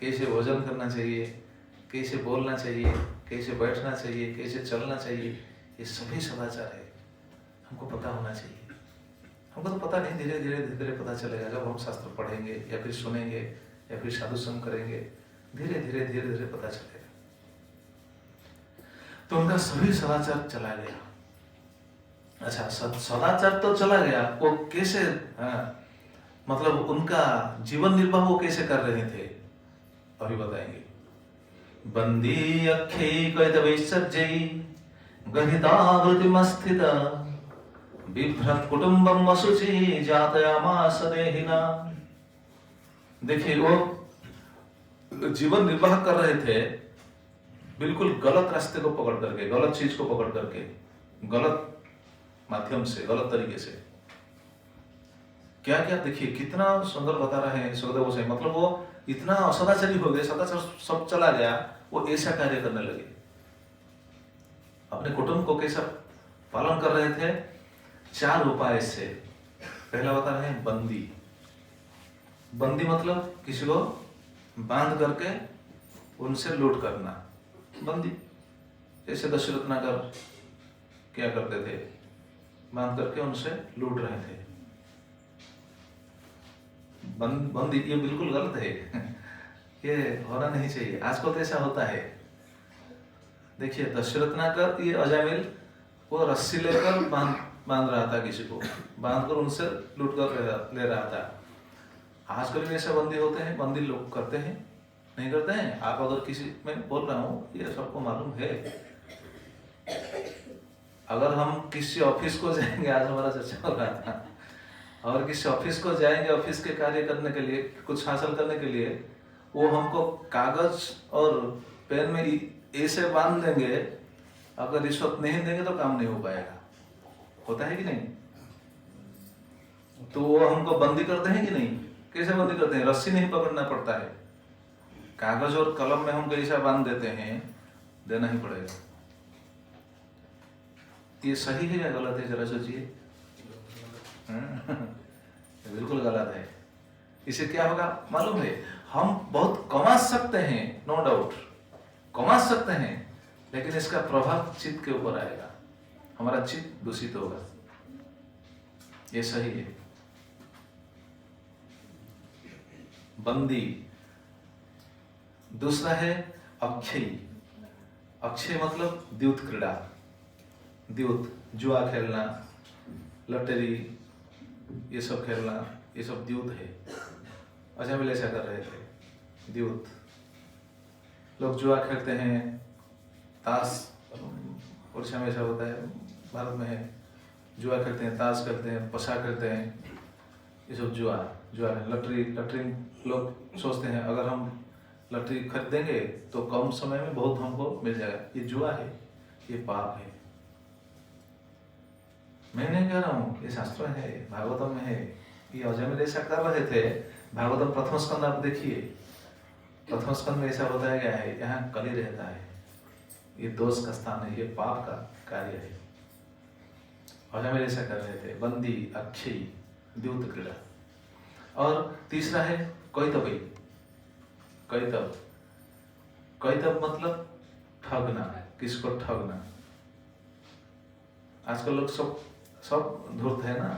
कैसे भोजन करना चाहिए, कैसे बोलना चाहिए, कैसे बैठना चाहिए, कैसे चलना चाहिए, ये सभी सदाचार है। हमको पता होना चाहिए। हमको तो पता नहीं, धीरे धीरे धीरे धीरे पता चलेगा। जब हम शास्त्र पढ़ेंगे या फिर सुनेंगे या फिर साधु संग करेंगे, धीरे धीरे धीरे धीरे पता चलेगा। तो उनका सभी सदाचार चला गया। अच्छा, सदाचार तो चला गया, वो कैसे मतलब उनका जीवन निर्वाह वो कैसे कर रहे थे, अभी बताएंगे। बंदी अख्ये कैतवैश्चर्यै गहितावृतिमस्थित बिभ्रत कुटुंबम असुचि जातयामास देहिना। देखिए, वो जीवन निर्वाह कर रहे थे बिल्कुल गलत रास्ते को पकड़ करके, गलत चीज को पकड़ करके, गलत माध्यम से, गलत तरीके से। क्या क्या देखिए कितना सुंदर बता रहे हैं सुखदेव से। मतलब वो इतना असदाचारी हो गए, सदाचार सब चला गया, वो ऐसा कार्य करने लगे। अपने कुटुंब को कैसा पालन कर रहे थे, 4 उपाय से। पहला बता रहे हैं बंदी। बंदी मतलब किसी को बांध करके उनसे लूट करना, बंदी। जैसे दशरथ नगर क्या करते थे, बांध करके उनसे लूट रहे थे। बंदी ये बिल्कुल गलत है। ये होना नहीं चाहिए। आजकल तो ऐसा होता है। देखिए, दशरथ नगर ये अजामिल वो रस्सी लेकर बांध रहा था, किसी को बांध कर उनसे लूट कर ले रहा था। आजकल भी ऐसे बंदी होते हैं, बंदी लोग करते हैं, नहीं करते हैं। आप अगर किसी, मैं बोल रहा हूँ, ये सबको मालूम है। अगर हम किसी ऑफिस को जाएंगे, आज हमारा चर्चा हो रहा था, और किसी ऑफिस को जाएंगे, ऑफिस के कार्य करने के लिए, कुछ हासिल करने के लिए, वो हमको कागज और पेन में ऐसे बांध देंगे, अगर रिश्वत नहीं देंगे तो काम नहीं हो पाएगा। होता है कि नहीं? तो वो हमको बंदी करते हैं कि नहीं? कैसे बंदी करते हैं? रस्सी नहीं पकड़ना पड़ता है, कागज और कलम में हम ऐसा बांध देते हैं, देना ही पड़ेगा। ये सही है या गलत है, जरा सोचिए। बिल्कुल गलत है। इसे क्या होगा मालूम है? हम बहुत कमा सकते हैं, नो डाउट कमा सकते हैं, लेकिन इसका प्रभाव चित्त के ऊपर आएगा, हमारा चित्त दूषित होगा। ये सही है। बंदी। दूसरा है अक्षय। अक्षय मतलब द्यूत क्रीड़ा, द्यूत, जुआ खेलना, लॉटरी, ये सब खेलना, ये सब द्यूत है। अजामिल ऐसा कर रहे थे, द्यूत। लोग जुआ खेलते हैं, ताश, उड़ीसा में ऐसा होता है, भारत में है, जुआ खेलते हैं, ताश खेलते हैं, पसा खेलते हैं, ये सब जुआ है। लॉटरी लोग सोचते हैं अगर हम लॉटरी खरीदेंगे तो कम समय में बहुत हमको मिल जाएगा। ये जुआ है, ये पाप है। मैं नहीं कह रहा हूँ, ये शास्त्र में है, भागवतम में है। ये अजामिल ऐसा कर रहे थे। भागवतम प्रथम स्कंद आप देखिए, प्रथम स्कंद में ऐसा बताया गया है, यहाँ कली रहता है, ये दोष का स्थान है, ये पाप का कार्य है। अजामिल ऐसा कर रहे थे। बंदी, अक्षय, द्यूत क्रीड़ा। और तीसरा है कैतवी। कैतव, कैतव मतलब ठगना, किसको ठगना। आजकल लोग सब धूर्त है ना।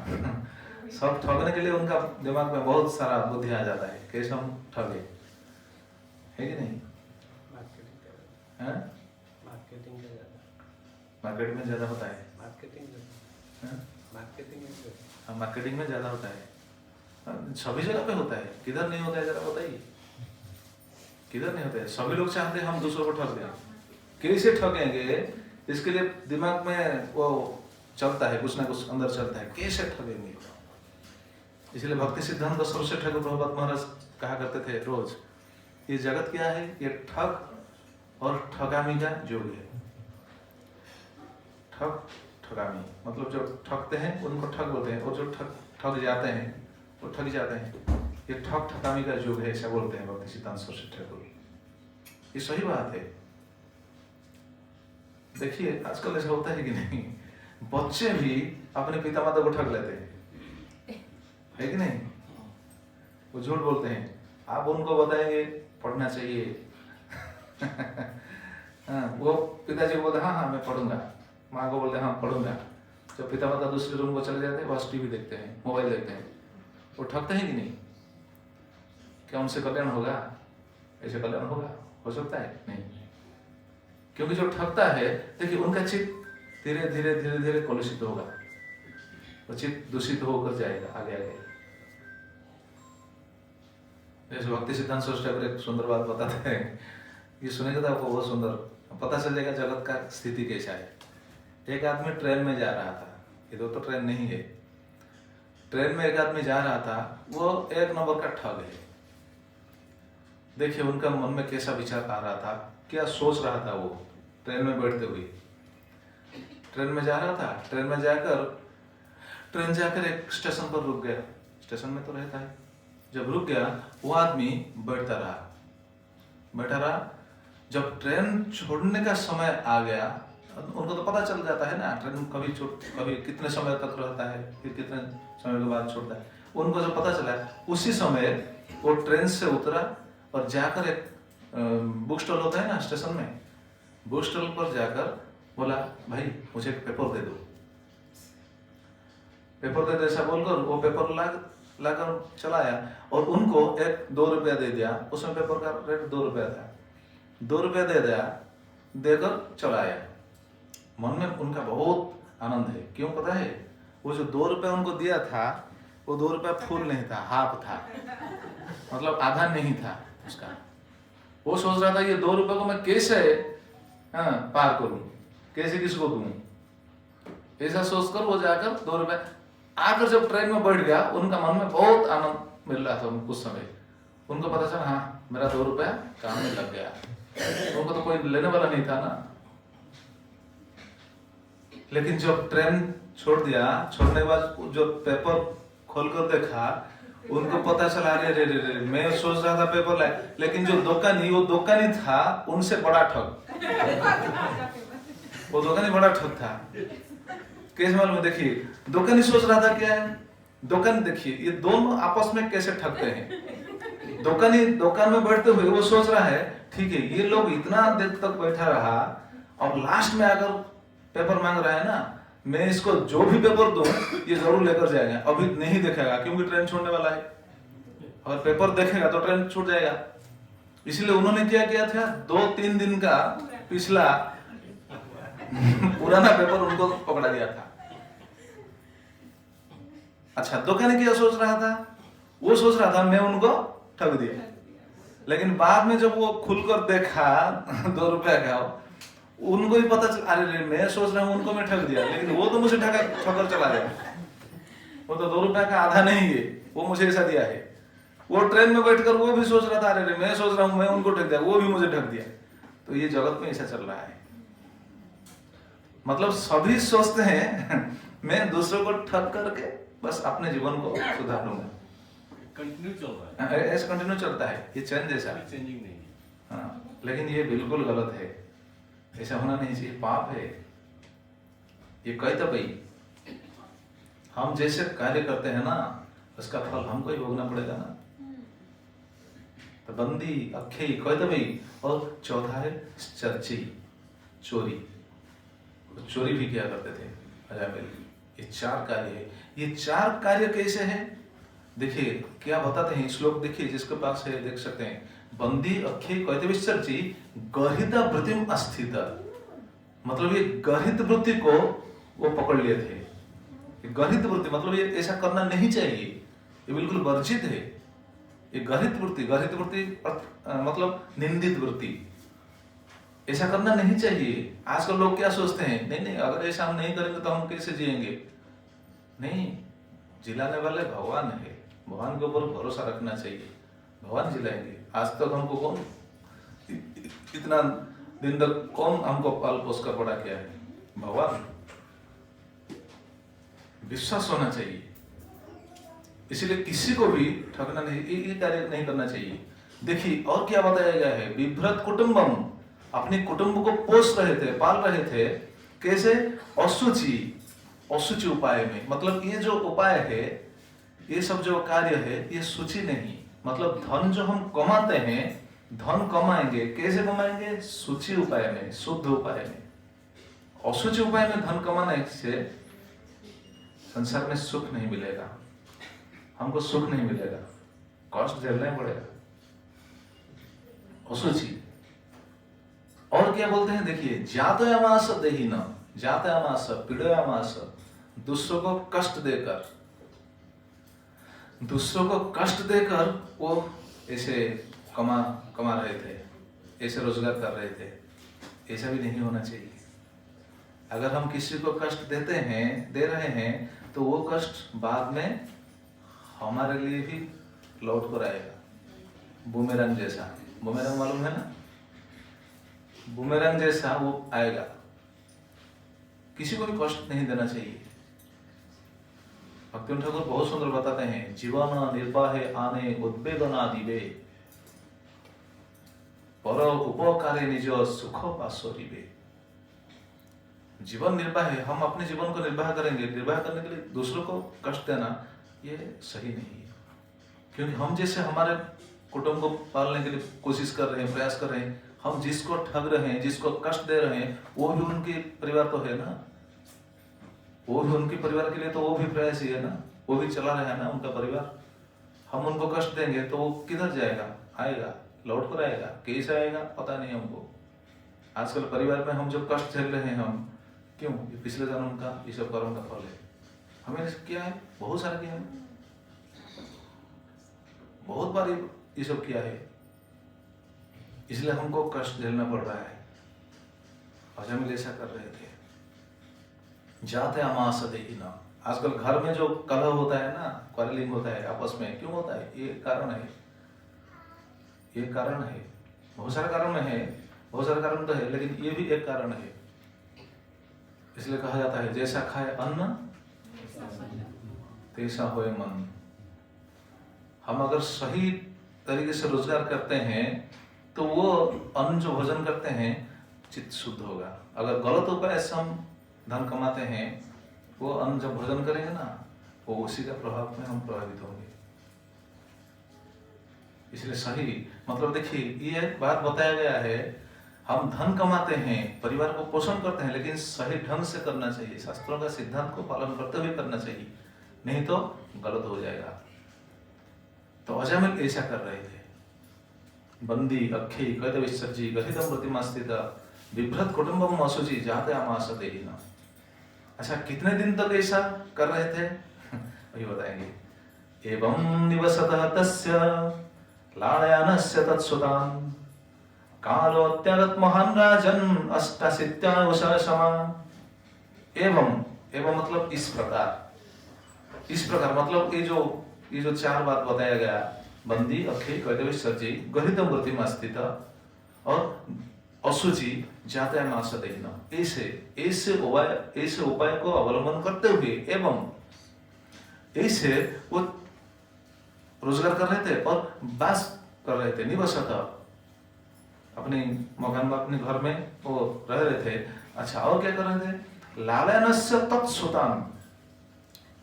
सब ठगने के लिए उनका दिमाग में बहुत सारा बुद्धि आ जाता है, कैसे हम ठगे, है कि नहीं? मार्केटिंग में ज्यादा होता है। मार्केटिंग में ज्यादा होता है, सभी जगह पे होता है। किधर नहीं होता है जरा बताइए, किधर नहीं होता है? सभी लोग चाहते हैं हम दूसरों को ठग दें। कैसे ठगेंगे, इसके लिए दिमाग में वो चलता है, कुछ ना कुछ अंदर चलता है, कैसे ठगेंगे। इसलिए भक्ति सिद्धांत सरस्वती ठाकुर प्रभुपाद महाराज कहा करते थे रोज, ये जगत क्या है? ये ठग और ठगामी का योग है। ठग, ठगामी मतलब जो ठगते हैं उनको ठग बोलते हैं, और जो ठग जाते हैं वो ठग जाते हैं। ये ठग ठगामी का योग है, ऐसा बोलते हैं भक्ति सिद्धांत सरस्वती ठाकुर। ये सही बात है। देखिए आजकल ऐसा होता है कि नहीं, बच्चे भी अपने पिता माता को ठग लेते हैं, है कि नहीं? वो झूठ बोलते हैं, आप उनको बताएंगे पढ़ना चाहिए। हाँ, वो पिताजी को बोलते हाँ हाँ मैं पढ़ूंगा, माँ को बोलते हाँ पढ़ूंगा। जब पिता माता दूसरे रूम को चले जाते हैं, बस टीवी देखते हैं, मोबाइल देखते हैं। वो ठगते हैं कि नहीं? क्या उनसे कल्याण होगा? ऐसे कल्याण होगा? हो सकता है नहीं। क्योंकि जो ठगता है, देखिए उनका चित्त धीरे धीरे कलुषित होगा। तो चित्त दूषित होकर जाएगा आगे आगे। जैसे भक्ति सिद्धांत सरस्वती ठाकुर एक सुंदर बात बताते हैं, ये सुनेगा तो आपको बहुत सुंदर पता चल जाएगा जगत का स्थिति कैसा है। एक आदमी ट्रेन में जा रहा था, इधर तो ट्रेन नहीं है, ट्रेन में एक आदमी जा रहा था, वो एक नंबर का ठग है। देखिए उनका मन में कैसा विचार आ रहा था, क्या सोच रहा था। वो ट्रेन में बैठते हुए ट्रेन में जा रहा था, ट्रेन में जाकर एक स्टेशन पर रुक गया। स्टेशन में तो रहता है, जब रुक गया वो आदमी बैठा रहा। जब ट्रेन छोड़ने का समय आ गया, उनको तो पता चल जाता है ना ट्रेन कभी कितने समय तक रहता है, फिर कितने समय के बाद छोड़ता है। उनको जब पता चला, उसी समय वो ट्रेन से उतरा और जाकर एक बुक स्टॉल होता है ना स्टेशन में, बुक स्टॉल पर जाकर बोला, भाई मुझे एक पेपर दे दो। पेपर दे दो ऐसा बोलकर वो पेपर लाकर चला आया और उनको एक 2 रुपया दे दिया। उसमें पेपर का रेट 2 रुपया था, 2 रुपया दे दिया, देकर चला आया। मन में उनका बहुत आनंद है। क्यों पता है? वो जो 2 रुपया उनको दिया था, वो 2 रुपया फुल नहीं था, हाफ था, मतलब आधा नहीं था उसका। वो सोच रहा था ये 2 रुपये को मैं कैसे पार करूं, कैसे किसको दूं, ऐसा सोचकर वो जाकर 2 रुपये आकर जब ट्रेन में बैठ गया, उनका मन में बहुत आनंद मिल रहा था। उस समय उनको पता चला, हाँ मेरा 2 रुपया काम में लग गया। उनको तो कोई लेने वाला नहीं था ना। लेकिन जब ट्रेन छोड़ने के बाद जो पेपर खोलकर देखा, उनको पता चला, रे मैं सोच रहा था पेपर लाए, लेकिन जो दुकानी था उनसे बड़ा ठग। वो दुकानी बड़ा ठग था। कैसे मालूम? देखिए दुकानी सोच रहा था क्या है, दुकान देखिए ये दोनों आपस में कैसे ठगते हैं। दुकानी दुकान में बैठते हुए वो सोच रहा है, ठीक है ये लोग इतना देर तक बैठा रहा और लास्ट में आकर पेपर मांग रहा है ना, मैं इसको जो भी पेपर दूं ये जरूर लेकर जाएगा। अभी नहीं देखेगा क्योंकि ट्रेन छोड़ने वाला है, और पेपर देखेगा तो ट्रेन छूट जाएगा। इसलिए उन्होंने क्या किया था, 2-3 दिन का पिछला पुराना पेपर उनको पकड़ा दिया था। अच्छा, दुकानी क्या सोच रहा था? वो सोच रहा था मैं उनको ठग दिया, लेकिन बाद में जब वो खुलकर देखा 2 रुपया का, उनको भी पता चला, अरे मैं सोच रहा हूँ उनको मैं ठग दिया, लेकिन वो तो मुझे ठगकर चला गया। वो तो 2 रुपया का आधा नहीं है, वो मुझे ऐसा दिया है। वो ट्रेन में बैठकर वो भी सोच रहा था, अरे मैं सोच रहा हूँ मैं उनको ठग दिया, वो भी मुझे ठग दिया। तो ये जगत में ऐसा चल रहा है। मतलब सभी सोचते हैं मैं दूसरों को ठग करके बस अपने जीवन को सुधार लूंगा। कंटिन्यू चल रहा है, ऐसा कंटिन्यू चलता है, ये चेंज जैसा, चेंजिंग नहीं है। हाँ, लेकिन ये बिल्कुल गलत है, ऐसा होना नहीं चाहिए, पाप है ये। कहते भाई हम जैसे कार्य करते हैं ना, उसका फल हमको ही भोगना पड़ेगा ना। तो बंदी अखे कहते भाई। और चौथा है चर्ची, चोरी। चोरी भी किया करते थे अजामिल। ये 4 कार्य है। ये 4 कार्य कैसे हैं? देखिए क्या बताते हैं श्लोक, देखिए जिसके पास है देख सकते हैं। बंदी अखे कहते चर्ची गर्हित वृत्तिम अस्थित, मतलब ये गर्हित वृत्ति को वो पकड़ लिए थे। गर्हित वृत्ति मतलब ये ऐसा करना नहीं चाहिए, ये बिल्कुल वर्जित है। ये गर्हित वृत्ति मतलब निंदित वृत्ति, ऐसा करना नहीं चाहिए। आजकल लोग क्या सोचते हैं, नहीं अगर ऐसा हम नहीं करेंगे तो हम कैसे जिएंगे। नहीं, जिलाने वाले भगवान है, भगवान के ऊपर भरोसा रखना चाहिए, भगवान जिलाएंगे। आज तक हमको कौन इतना दिन तक कौन हमको पाल पोस कर बड़ा किया है? भगवान। विश्वास होना चाहिए, इसीलिए किसी को भी ठगना नहीं, ये कार्य नहीं करना चाहिए। देखिए और क्या बताया गया है, बिभ्रत कुटुंबम, अपने कुटुंब को पोष रहे थे, पाल रहे थे। कैसे? अशुचि उपाय में, मतलब ये जो उपाय है, ये सब जो कार्य है, ये शुचि नहीं। मतलब धन जो हम कमाते हैं, धन कमाएंगे, कैसे कमाएंगे? शुचि उपाय में, शुद्ध उपाय में। अशुचि उपाय में धन कमाने से संसार में सुख नहीं मिलेगा, हमको सुख नहीं मिलेगा, कष्ट झेलना ही पड़ेगा। अशुचि। और क्या बोलते हैं देखिए, जातयामास देहिन, जातयामास पीड़यामास, दूसरों को कष्ट देकर वो ऐसे कमा रहे थे, ऐसे रोजगार कर रहे थे। ऐसा भी नहीं होना चाहिए। अगर हम किसी को कष्ट दे रहे हैं तो वो कष्ट बाद में हमारे लिए भी लौट कर आएगा। बूमेरंग जैसा, बूमेरंग मालूम है ना, बूमेरंग जैसा वो आएगा। किसी को भी कष्ट नहीं देना चाहिए। भक्तिविनोद ठाकुर बहुत सुंदर बताते हैं, जीवन निर्वाहे आने उद्वेगना दिवे, पर उपकारे निज सुख पासोरिवे। जीवन निर्वाह है, हम अपने जीवन को निर्वाह करेंगे, निर्वाह करने के लिए दूसरों को कष्ट देना ये सही नहीं है। क्योंकि हम जैसे हमारे कुटुंब को पालने के लिए कोशिश कर रहे हैं, प्रयास कर रहे हैं, हम जिसको ठग रहे हैं, जिसको कष्ट दे रहे हैं, वो भी उनके परिवार तो है ना, वो भी उनके परिवार के लिए तो वो भी प्रयास ही है ना, वो भी चला रहा है ना उनका परिवार। हम उनको कष्ट देंगे तो वो किधर जाएगा, आएगा, लौट कर आएगा। कैसे आएगा पता नहीं हमको। आजकल परिवार में हम जो कष्ट झेल रहे हैं, हम क्यों? ये पिछले जन्म का ये सब कर्म का फल है। हमें किया है, बहुत सारा किया है, बहुत बार ये सब किया है, इसलिए हमको कष्ट झेलना पड़ रहा है। अजमिल ऐसा कर रहे थे, जाते अमास देहिना। आजकल घर में जो कलह होता है ना, क्वारलिंग होता है आपस में, क्यों होता है? ये कारण है, ये कारण है। बहुत सारे कारण में है, बहुत सारे कारण तो है, लेकिन ये भी एक कारण है। इसलिए कहा जाता है, जैसा खाए अन्न तैसा होए मन। हम अगर सही तरीके से रोजगार करते हैं तो वो अन्न जो भोजन करते हैं चित्त शुद्ध होगा। अगर गलत उपाय से हम धन कमाते हैं, वो अन्न जब भोजन करेंगे ना, वो उसी का प्रभाव में हम प्रभावित होंगे। इसलिए सही मतलब देखिए, ये बात बताया गया है, हम धन कमाते हैं, परिवार को पोषण करते हैं, लेकिन सही ढंग से करना चाहिए, शास्त्रों का सिद्धांत को पालन करते हुए करना चाहिए, नहीं तो गलत हो जाएगा। तो अजमिल ऐसा कर रहे थे। बंदी अक्षी कैद विसर्जी गहितम प्रतिमा स्थित विभ्रत कुटुंबम असुचि जाते आमास देहिना। अच्छा, कितने दिन तक ऐसा कर रहे थे वही बताएंगे। एवं निवसतः तस्य लालयानस्य तत्सुतान् कालोत्यागत महान राजन अष्टाशीत्यायुषः समान। एवं मतलब इस प्रकार मतलब ये जो चार बात बताया गया, बंदी अक्षय कैद विसर्जी गहितम प्रतिमा स्थित और असुचि जाते आमास देहिना, ऐसे उपाय को अवलंबन करते हुए एवं ऐसे वो रोजगार कर रहे थे और वास कर रहे थे। निवसत अपने मकान में, अपने घर में वो रह रहे थे। अच्छा, और क्या कर रहे थे? लालयनस्य तत्सुतान्,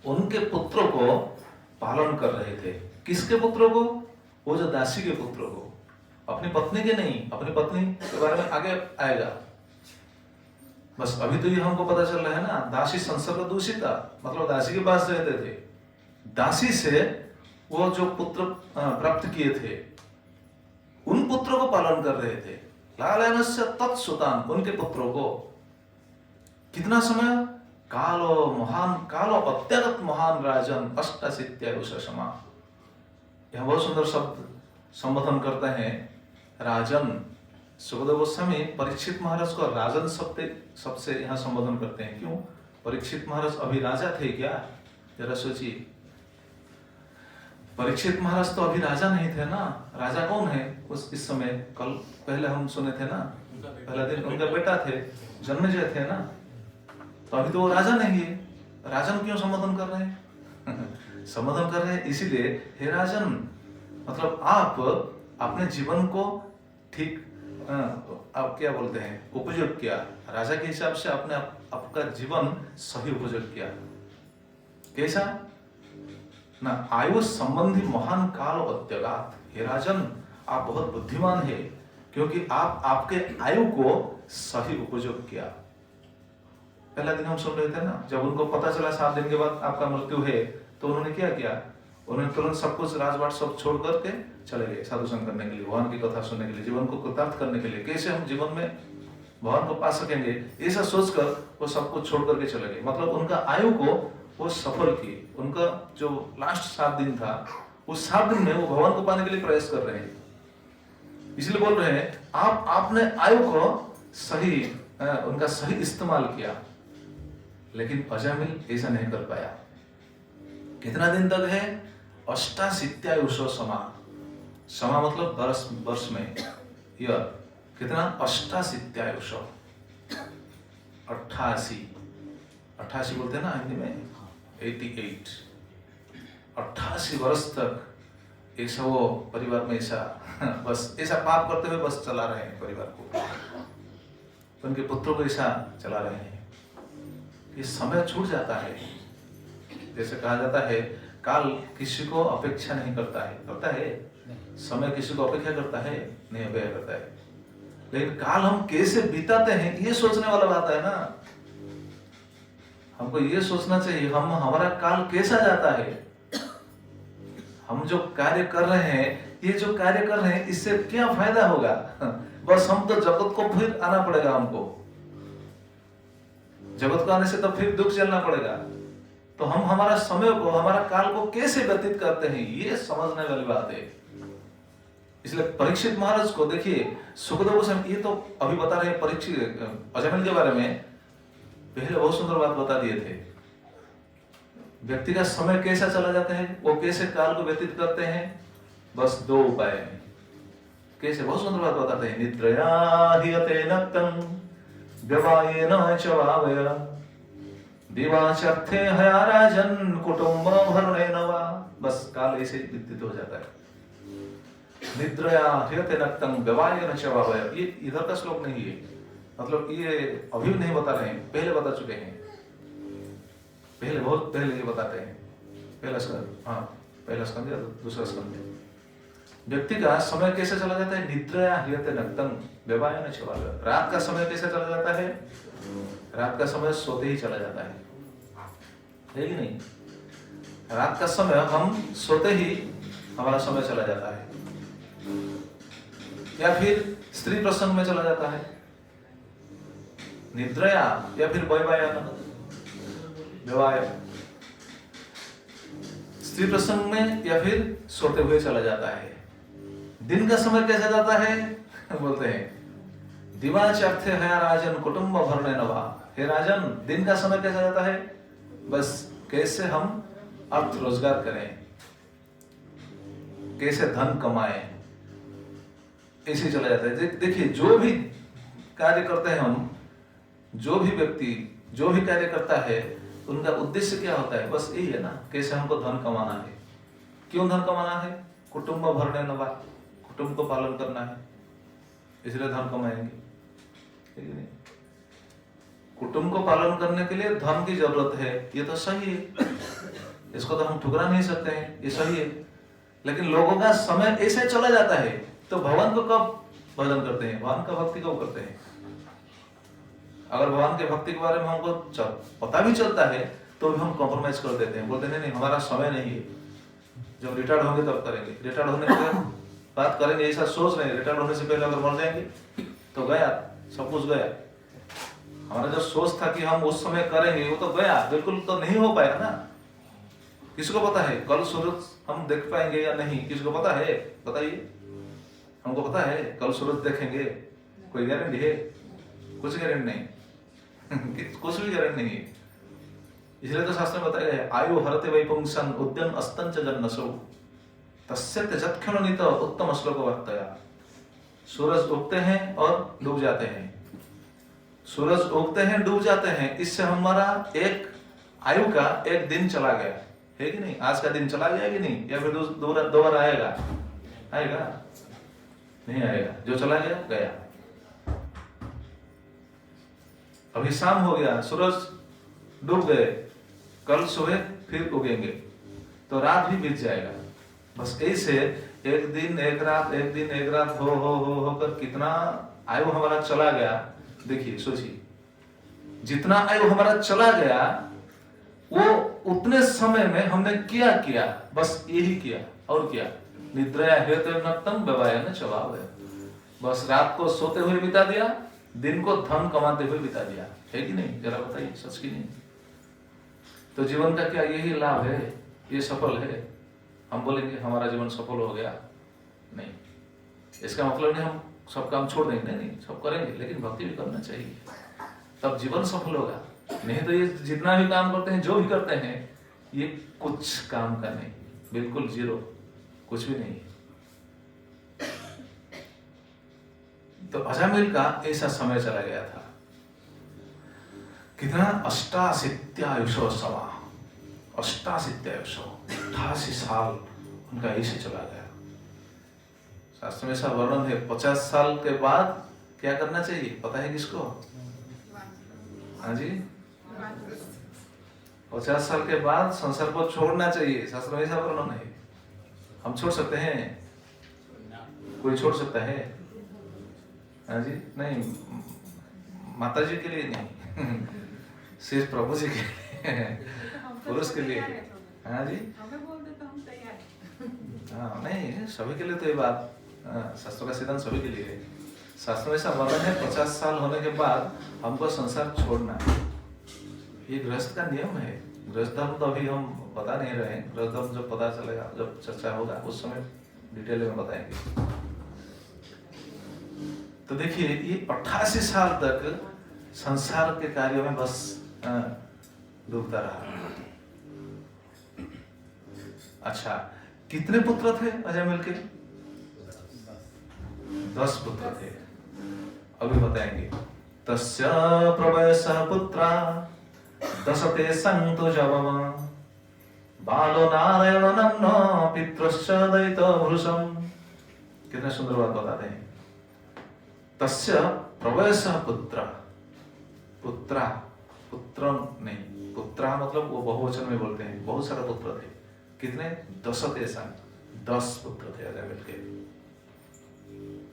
उनके पुत्रों को पालन कर रहे थे। किसके पुत्रों को? वो जो दासी के पुत्रों को, अपनी पत्नी के नहीं। अपनी पत्नी के बारे में आगे आएगा। बस अभी तो ये हमको पता चल रहा है ना, दासी संसर्ग दूषिता, मतलब दासी के पास रहते थे, दासी से वो जो पुत्र प्राप्त किए थे, उन पुत्रों को पालन कर रहे थे। लालयनस्य तत्सुतान्, उनके पुत्रों को। कितना समय? कालो अत्यागत महान राजन अष्टाशीत्यायुषः समान। यह बहुत सुंदर शब्द संबोधन करते हैं राजन। सुखदेव गोस्वामी परीक्षित महाराज को राजन शब्द से यहाँ संबोधन करते हैं। क्यों? परीक्षित महाराज अभी राजा थे क्या? जरा सोचिए, परीक्षित महाराज तो अभी राजा नहीं थे ना। राजा कौन है इस समय? कल पहले हम सुने थे ना, पहला दिन उनका बेटा थे, जन्मेजय थे ना। तो अभी तो वो राजा नहीं है। राजन क्यों संबोधन कर रहे हैं? संबोधन कर रहे हैं इसीलिए, हे राजन, मतलब आप अपने जीवन को ठीक आप क्या बोलते हैं, उपयोग किया। राजा के हिसाब से आपने आपका जीवन सही उपयोग किया। कैसा ना? आयु संबंधी महान काल अत्यगात। हे राजन, आप बहुत बुद्धिमान है, क्योंकि आप आपके आयु को सही उपयोग किया। पहला दिन हम सुन रहे थे ना, जब उनको पता चला 7 दिन के बाद आपका मृत्यु है, तो उन्होंने क्या किया? उन्होंने तुरंत सब कुछ राजवाट सब छोड़ करके चले गए साधु संग करने के लिए, भगवान की कथा सुनने के लिए, जीवन को कृतार्थ करने के लिए। कैसे हम जीवन में भगवान को पा सकेंगे, ऐसा सोचकर वो सब कुछ छोड़ करके चले गए। मतलब उनका आयु को वो सफल किए। उनका जो लास्ट 7 दिन था, उस 7 दिन में वो भगवान को पाने के लिए प्रयास कर रहे हैं। इसलिए बोल रहे हैं आपने आयु को सही उनका सही इस्तेमाल किया, लेकिन अजामिल ऐसा नहीं कर पाया। कितना दिन तक है? 88 समा। समा मतलब वर्ष में, ईयर। कितना? 88 88 बोलते हैं ना हिंदी में, 88 88 वर्ष तक ऐसा वो परिवार में ऐसा बस ऐसा पाप करते हुए बस चला रहे हैं परिवार को, उनके पुत्रों को ऐसा चला रहे हैं। ये समय छूट जाता है। जैसे कहा जाता है काल किसी को अपेक्षा नहीं करता है, करता है? समय किसी को अपेक्षा करता है? नहीं अपेक्षा करता है। लेकिन काल हम कैसे बिताते हैं ये सोचने वाला बात है ना। हमको ये सोचना चाहिए हम हमारा काल कैसा जाता है। हम जो कार्य कर रहे हैं, ये जो कार्य कर रहे हैं, इससे क्या फायदा होगा? बस हम तो जगत को फिर आना पड़ेगा। हमको जगत को आने से तो फिर दुख झेलना पड़ेगा। तो हम हमारा समय को, हमारा काल को कैसे व्यतीत करते हैं, ये समझने वाली बात है। इसलिए परीक्षित महाराज को देखिए, सुखदेव गोस्वामी ये तो अभी बता रहे हैं परीक्षित अजामिल के बारे में, पहले बहुत सुंदर बात बता दिए थे। व्यक्ति का समय कैसा चला जाता है, वो कैसे काल को व्यतीत करते हैं, बस 2 उपाय हैं। कैसे? बहुत सुंदर बात बताते हैं। निद्रया ह्रियते नक्तं व्यवायेन च वावय दिवाचर्थे हया राजन् कुटुम्ब भरणेन वा। बस काल ऐसे व्यतीत हो जाता है। निद्रया ह्रियते नक्तं व्यवायेन च वावय, ये इधर का श्लोक नहीं है, मतलब ये अभी नहीं बता रहे हैं, पहले बता चुके हैं। पहले बहुत पहले ये बताते हैं। पहला स्कंद या दूसरा स्कंद। व्यक्ति का समय कैसे चला जाता है? निद्रया ह्रियते नक्तं व्यवायेन च वावय। रात का समय कैसे चला जाता है? रात का समय सोते ही चला जाता है कि नहीं? रात का समय हम सोते ही हमारा समय चला जाता है, या फिर स्त्री प्रसंग में चला जाता है। निद्रया या फिर व्यवाय, स्त्री प्रसंग में या फिर सोते हुए चला जाता है। दिन का समय कैसा जाता है? बोलते हैं दिवाच अर्थे है राजन कुटुंब भरणे नवा। हे राजन, दिन का समय कैसा जाता है? बस कैसे हम अर्थ रोजगार करें, कैसे धन कमाएं, ऐसे चला जाता है। देखिए, जो भी कार्य करते हैं हम, जो भी व्यक्ति जो भी कार्य करता है, उनका उद्देश्य क्या होता है? बस यही है ना, कैसे हमको धन कमाना है। क्यों धन कमाना है? कुटुंब भरणे नवा, कुटुंब को पालन करना है, इसलिए धन कमाएंगे। कुटुंब को पालन करने के लिए धन की जरूरत है, ये तो सही है, इसको तो हम ठुकरा नहीं सकते हैं, ये सही है। लेकिन लोगों का समय ऐसे चला जाता है, तो भगवान को कब भजन करते हैं, भगवान का भक्ति कब करते हैं? अगर भगवान के भक्ति के बारे में हमको पता भी चलता है तो भी हम कॉम्प्रोमाइज कर देते हैं, बोलते हैं नहीं हमारा समय नहीं है, जब रिटायर्ड होंगे तब करेंगे। रिटायर्ड होने के बात करेंगे ऐसा सोच रहे हैं, रिटायर्ड होने से पहले अगर मर जाएंगे तो गया, सब कुछ गया। हमारा जो सोच था कि हम उस समय करेंगे वो तो गया, बिल्कुल तो नहीं हो पाया ना। किसी को पता है कल सूरज हम देख पाएंगे या नहीं? किसी को पता है? बताइए, हमको पता है कल सूरज देखेंगे? कोई गारंटी है? कुछ गारंटी नहीं कुछ भी गारंटी नहीं है। इसलिए तो शास्त्र में बताया है आयु हरते वैपुंसन उद्यम अस्तंच जन्नसो तस्य त्यजत्क्षणनित उत्तम श्लोक वर्तया। सूरज उगते हैं और डूब जाते हैं, सूरज उगते हैं डूब जाते हैं, इससे हमारा एक आयु का एक दिन चला गया है कि नहीं? आज का दिन चला गया कि नहीं? या फिर दोबारा आएगा? आएगा नहीं आएगा, जो चला गया गया। अभी शाम हो गया, सूरज डूब गए, कल सुबह फिर उगेंगे, तो रात भी बीत जाएगा। बस ऐसे एक दिन एक रात, एक दिन एक रात होकर कितना आयु हमारा चला गया। देखिए, सोचिए, जितना आयु हमारा चला गया वो उतने समय में हमने क्या किया? बस यही किया, और क्या? निद्रया ह्रियते नक्तं व्यवायेन च वावय। बस रात को सोते हुए बिता दिया, दिन को धन कमाते हुए बिता दिया, है कि नहीं? जरा बताइए, सच की नहीं? तो जीवन का क्या यही लाभ है? ये सफल है? हम बोलेंगे हमारा जीवन सफल हो गया? नहीं। इसका मतलब नहीं हम सब काम छोड़ देंगे, नहीं, सब करेंगे, लेकिन भक्ति भी करना चाहिए, तब जीवन सफल होगा। नहीं तो ये जितना भी काम करते हैं, जो भी करते हैं, ये कुछ काम का नहीं, बिल्कुल जीरो, कुछ भी नहीं। तो अजामिल का ऐसा समय चला गया था, कितना? 88 सवा 88 साल उनका ऐसे चला गया। शास्त्र में ऐसा वर्णन है, 50 साल के बाद क्या करना चाहिए, पता है किसको? हाँ जी, 50 साल के बाद संसार को छोड़ना चाहिए, शास्त्र में ऐसा वर्णन है। हम छोड़ सकते हैं? कोई छोड़ सकता है? हाँ जी, नहीं, माता जी के लिए नहीं, सिर्फ प्रभु जी के लिए, पुरुष के लिए। हाँ जी, हाँ, नहीं, सभी के लिए तो ये बात, शास्त्रों का सिद्धांत सभी के लिए है। शास्त्रों में ऐसा वर्णन है 50 साल होने के बाद हमको संसार छोड़ना है, ये गृहस्थ का नियम है। गृहस्थ धर्म तो अभी हम बता नहीं रहे हैं, गृहस्थ धर्म जब पता चलेगा, जब चर्चा होगा, उस समय डिटेल में बताएंगे। तो देखिए, ये 88 साल तक संसार के कार्यों में बस डूबता रहा। अच्छा, कितने पुत्र थे अजामिल के? 10 पुत्र थे, अभी बताएंगे। तस्य प्रवयसः पुत्रा दशते सन्तु जवम बालो नारायण नम्नो पितृश्च दैत्यभृशम्। कितने सुंदर बात बताते हैं। तस्य प्रवयसः पुत्र, पुत्रा, पुत्र नहीं, पुत्रा मतलब वो बहुवचन में बोलते हैं, बहुत सारे पुत्र थे। कितने? 10 पुत्र थे अजामिल के।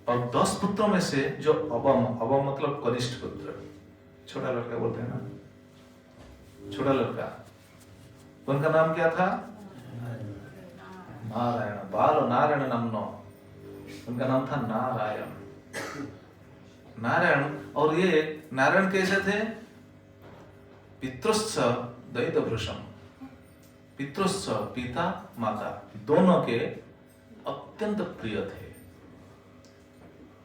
और 10 पुत्रों में से जो अवम मतलब कनिष्ठ पुत्र, छोटा लड़का बोलते हैं ना, छोटा लड़का, उनका नाम क्या था? नारायण, बाल नारायण नमनो, उनका नाम था नारायण। नारायण, और ये नारायण कैसे थे? पितृश्च दैत्यभृशम्, पितृश्च पिता माता दोनों के अत्यंत प्रिय थे।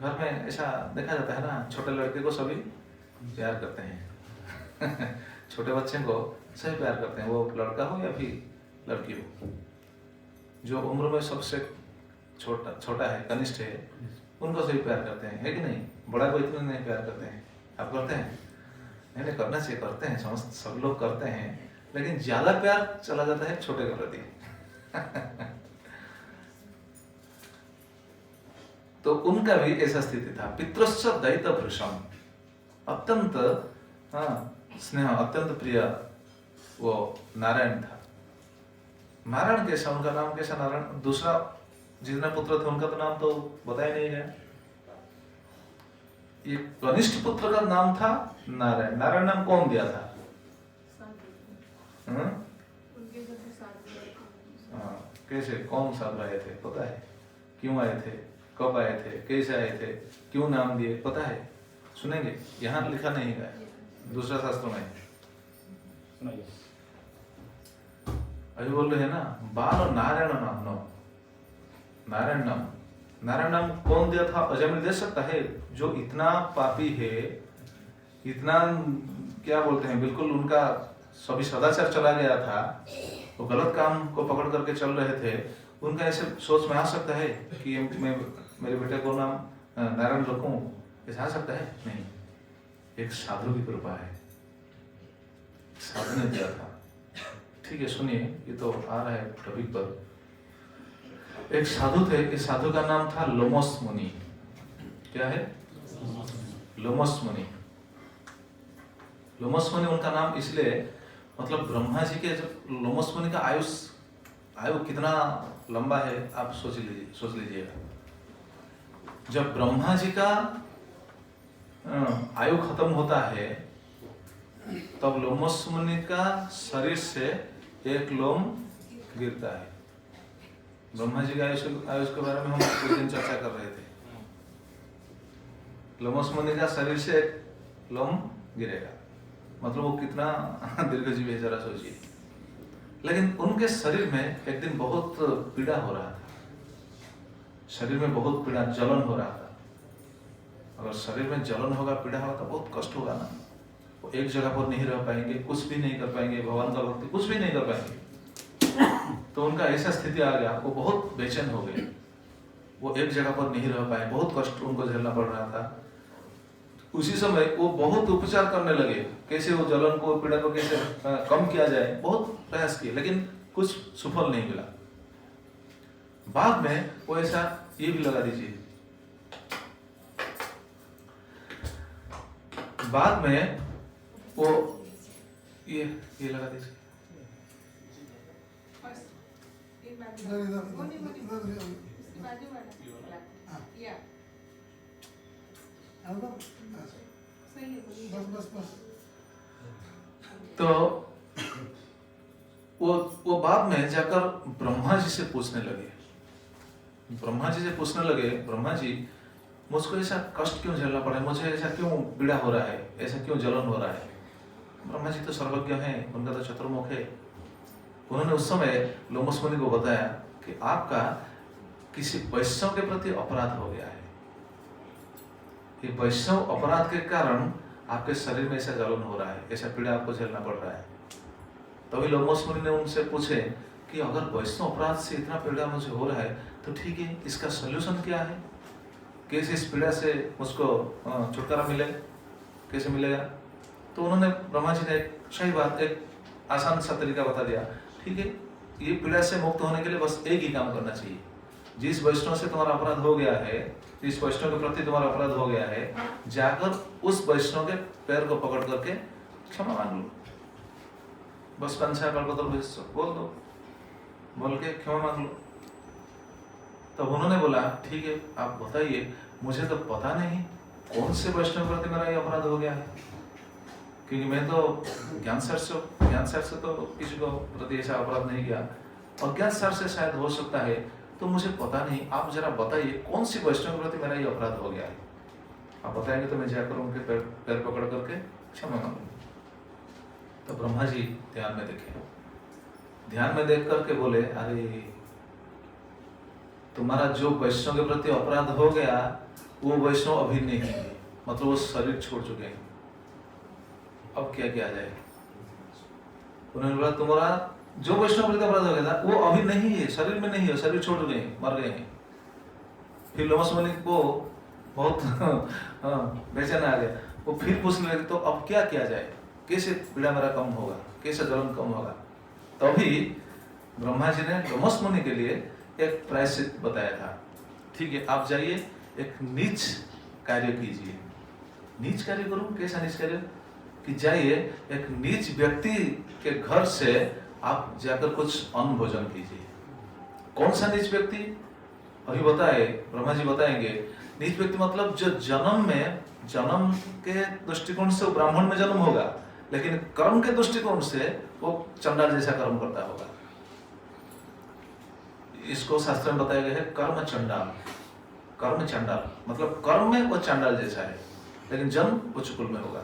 घर में ऐसा देखा जाता है ना, छोटे लड़के को सभी प्यार करते हैं छोटे बच्चे को सभी प्यार करते हैं, वो लड़का हो या फिर लड़की हो। जो उम्र में सबसे छोटा है, कनिष्ठ है, उनको सभी प्यार करते हैं, है कि नहीं? बड़ा को इतना नहीं प्यार करते हैं। आप करते हैं? नहीं, करना चाहिए, करते हैं, समस्त सब लोग करते हैं, लेकिन ज्यादा प्यार चला जाता है छोटे के प्रति तो उनका भी ऐसा स्थिति था। पितृश्च दैत्यभृशम्, अत्यंत स्नेह, अत्यंत प्रिय वो नारायण था। नारायण कैसा, उनका नाम कैसा? नारायण। दूसरा जितने पुत्र थे उनका तो नाम तो बताया नहीं गया। ये कनिष्ठ पुत्र का नाम था नारायण। नारायण नाम कौन दिया था? कैसे, कौन साधु आए थे पता है? क्यों आए थे, कब आए थे, कैसे आए थे, क्यों नाम दिए पता है? सुनेंगे, यहाँ लिखा नहीं है, दूसरा शास्त्र में सुनाइए। अभी बोल रहे हैं ना, बाल नारायण नाम, नो नारायण नाम। नारायण नाम कौन दिया था? अजामिल दे सकता है? जो इतना पापी है, इतना क्या बोलते हैं, बिल्कुल उनका सभी सदाचार चला गया था, वो गलत काम को पकड़ करके चल रहे थे, उनका ऐसे सोच में आ सकता है कि मैं मेरे बेटे को नाम नारायण रखूं? ऐसा आ सकता है? नहीं, एक साधु की कृपा है, साधु ने दिया था। ठीक है, सुनिए, ये तो आ रहा है टॉपिक पर। एक साधु थे, इस साधु का नाम था लोमस मुनि। क्या है? लोमस मुनि। लोमस मुनि उनका नाम इसलिए, मतलब ब्रह्मा जी के जब लोमस मुनि का आयु कितना लंबा है आप सोच लीजिएगा। जब ब्रह्मा जी का आयु खत्म होता है, तब लोमस मुनि का शरीर से एक लोम गिरता है। ब्रह्मा जी के आयुष के बारे में हम कुछ दिन चर्चा कर रहे थे। लोमस मुनि का शरीर से लोम गिरेगा, मतलब वो कितना दीर्घजीवी है जरा सोचिए। लेकिन उनके शरीर में एक दिन बहुत पीड़ा हो रहा था, शरीर में बहुत पीड़ा, जलन हो रहा था। अगर शरीर में जलन होगा, पीड़ा होगा तो बहुत कष्ट होगा ना। वो एक जगह पर नहीं रह पाएंगे, कुछ भी नहीं कर पाएंगे, भगवान का भक्ति कुछ भी नहीं कर पाएंगे। तो उनका ऐसा स्थिति आ गया, वो बहुत बेचैन हो गए, वो एक जगह पर नहीं रह पाए, बहुत कष्ट उनको झेलना पड़ रहा था। उसी समय वो बहुत उपचार करने लगे, कैसे वो जलन को, पीड़ा को कैसे कम किया जाए, बहुत प्रयास किए, लेकिन कुछ सफल नहीं मिला। बाद में वो ऐसा, ये भी लगा दीजिए, बाद में वो ये लगा दीजिए, तो वो बाद में जाकर ब्रह्मा जी से पूछने लगे। ब्रह्मा जी मुझको ऐसा कष्ट क्यों झेलना पड़ा है, मुझे ऐसा क्यों पीड़ा हो रहा है, ऐसा क्यों जलन हो रहा है। ब्रह्मा जी तो सर्वज्ञ हैं, उनका तो चतुर्मुख है। उन्होंने उस समय लोमस मुनि को बताया कि आपका किसी वैष्णव के प्रति अपराध हो गया है, ये वैष्णव अपराध के कारण आपके शरीर में ऐसा जलन हो रहा है, ऐसा पीड़ा आपको झेलना पड़ रहा है। तभी लोमस मुनि ने उनसे पूछे कि अगर वैष्णव अपराध से इतना पीड़ा मुझे हो रहा है तो ठीक है, इसका सॉल्यूशन क्या है, कैसे इस पीड़ा से मुझको छुटकारा मिले, कैसे मिलेगा। तो उन्होंने, ब्रह्मा जी ने एक सही बात, एक आसान सा तरीका बता दिया। ठीक है, ये पीड़ा से मुक्त होने के लिए बस एक ही काम करना चाहिए। जिस वैष्णव से तुम्हारा अपराध हो गया है, जिस वैष्णव के प्रति तुम्हारा अपराध हो गया है, जाकर उस वैष्णव के पैर को पकड़ करके क्षमा मांग लो, बस पंचा कल्पतरु बोल दो, बोल के क्षमा मांग लो। तब उन्होंने बोला ठीक है, आप बताइए, मुझे तो पता नहीं कौन से वैष्णव प्रति मेरा ये अपराध हो गया है, क्योंकि मैं तो ज्ञान सार से तो किसी को प्रति ऐसा अपराध नहीं किया, और ज्ञान सार से शायद हो सकता है, तो मुझे पता नहीं। आप जरा बताइए कौन सी वैष्णव प्रति मेरा ये अपराध हो गया है। आप बताएंगे तो मैं जाकर उनके पैर पकड़ करके क्षमा मांगूंगा। तो ब्रह्मा जी ध्यान में देखे, ध्यान में देख करके बोले, अरे तुम्हारा जो वैष्णव के प्रति अपराध हो गया वो वैष्णव अभी नहीं है, मतलब वो शरीर छोड़ चुके हैं, अब क्या किया जाए। उन्होंने बोला तुम्हारा जो वैष्णव प्रति अपराध हो गया था वो अभी नहीं है, शरीर में नहीं है, शरीर छोड़ चुके हैं, मर गए हैं। फिर लोमस मुनि को बहुत बेचैन आ गया, वो फिर पूछने लगे तो अब क्या किया जाए, कैसे पीड़ा मेरा कम होगा, कैसे जलन कम होगा। तभी ब्रह्मा जी ने लोमस मुनि के लिए एक प्रायश्चित बताया था। ठीक है, आप जाइए एक नीच कार्य कीजिए। नीच कार्य करूं, कैसा नीच कार्य, कि जाइए एक नीच व्यक्ति के घर से आप जाकर कुछ अन्न भोजन कीजिए। कौन सा नीच व्यक्ति, अभी बताए, ब्रह्मा जी बताएंगे। नीच व्यक्ति मतलब जो जन्म के दृष्टिकोण से वो ब्राह्मण में जन्म होगा, लेकिन कर्म के दृष्टिकोण से वो चंडाल जैसा कर्म करता होगा। इसको शास्त्र में बताया गया है कर्म चंडाल। कर्म चंडाल मतलब कर्म में वो चंडाल जैसा है, लेकिन जन्म वो चुकुल में होगा।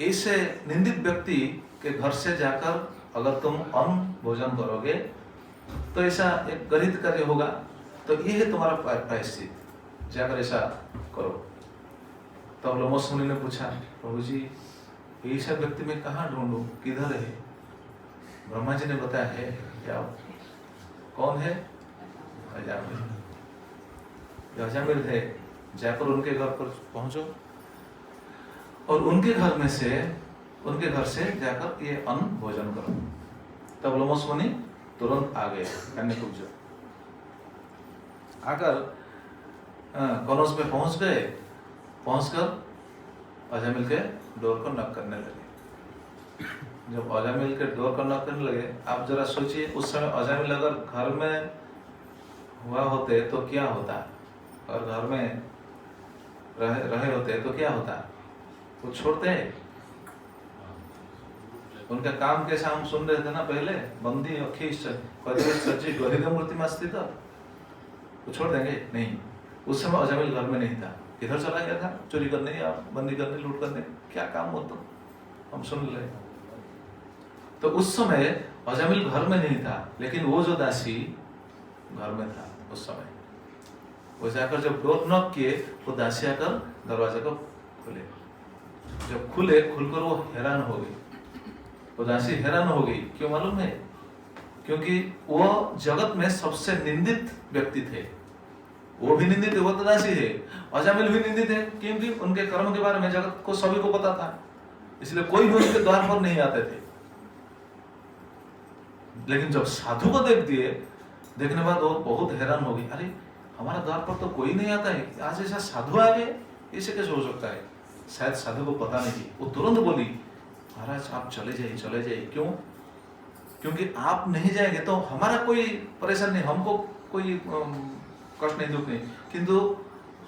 ऐसे निंदित व्यक्ति के घर से जाकर अगर तुम अन्न भोजन करोगे तो ऐसा एक गरीब कार्य होगा। तो ये है तुम्हारा प्रायश्चित, जाकर ऐसा करो। तब लोमस मुनि ने पूछा, प्रभु जी ऐसा व्यक्ति मैं कहाँ ढूंढूं, किधर है। ब्रह्मा जी ने बताया है, जाओ। कौन है, अजामिल है, जाकर उनके घर पर पहुंचो और उनके घर से जाकर ये अन्न भोजन करो। तब लोमस मुनि तुरंत आ गए कन्याकुब्ज, आकर कॉलोस में पहुंच गए। पहुंचकर अजामिल के डोर को नॉक करने लगे। जब अजामिल के डोर को नॉक करने लगे, आप जरा सोचिए उस समय अजामिल अगर घर में हुआ होते तो क्या होता, और घर में रहे होते तो क्या होता, वो छोड़ते हैं। उनका काम कैसा हम सुन रहे थे ना पहले, बंदी सज्जी गरीब मूर्ति में स्थित, वो छोड़ देंगे नहीं। उस समय अजामिल घर में नहीं था, इधर चला गया था चोरी करने या बंदी करने, लूट करने, क्या काम हो तो हम सुन ले। तो उस समय अजामिल घर में नहीं था, लेकिन वो जो दासी घर में था उस समय। वो जाकर जब डोर नॉक किए, वो दासी आकर दरवाजा को खोले। जब खुलकर वो हैरान हो गई, वो दासी हैरान हो गई। क्यों मालूम है? क्योंकि वो जगत में सबसे निंदित व्यक्ति थे। वो भी निंदित है, वो तो दासी है। अजामिल भी निंदित है, क्योंकि उनके कर्म के बारे में जगत को सभी को पता था, इसलिए कोई भी उनके द्वार पर नहीं आते थे। लेकिन जब साधु को देख दिए, देखने बाद वो बहुत हैरान हो गई। अरे हमारा द्वार पर तो कोई नहीं आता है, आज ऐसा साधु आ गए, ऐसे कैसे हो सकता है? शायद साधु को पता नहीं। वो तुरंत बोली, महाराज आप चले जाइए, चले जाइए। क्यों? क्योंकि आप नहीं जाएंगे तो हमारा कोई परेशान नहीं, हमको कोई कष्ट नहीं, दुख नहीं, किंतु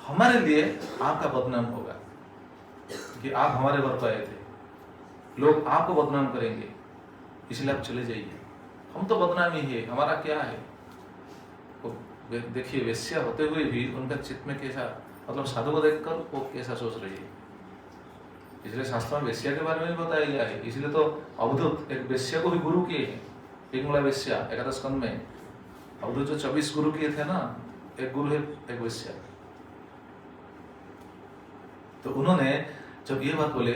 हमारे लिए आपका बदनाम होगा कि आप हमारे घर पर आए थे, लोग आपको बदनाम करेंगे, इसलिए आप चले जाइए। हम तो बदनामी है, हमारा क्या है? देखिए वेश्या होते हुए भी उनका चित्त में कैसा, मतलब साधु को देखकर वो कैसा सोच रही है। इसलिए शास्त्र में वेश्या के बारे में भी बताया गया है। इसलिए तो अवधूत एक वेश्या को भी गुरु किए हैं। पिंगला वेश्या एकादश स्कंद में अवधूत जो 24 गुरु किए थे ना, एक गुरु है, एक वेश्या। तो उन्होंने जब ये बात बोले,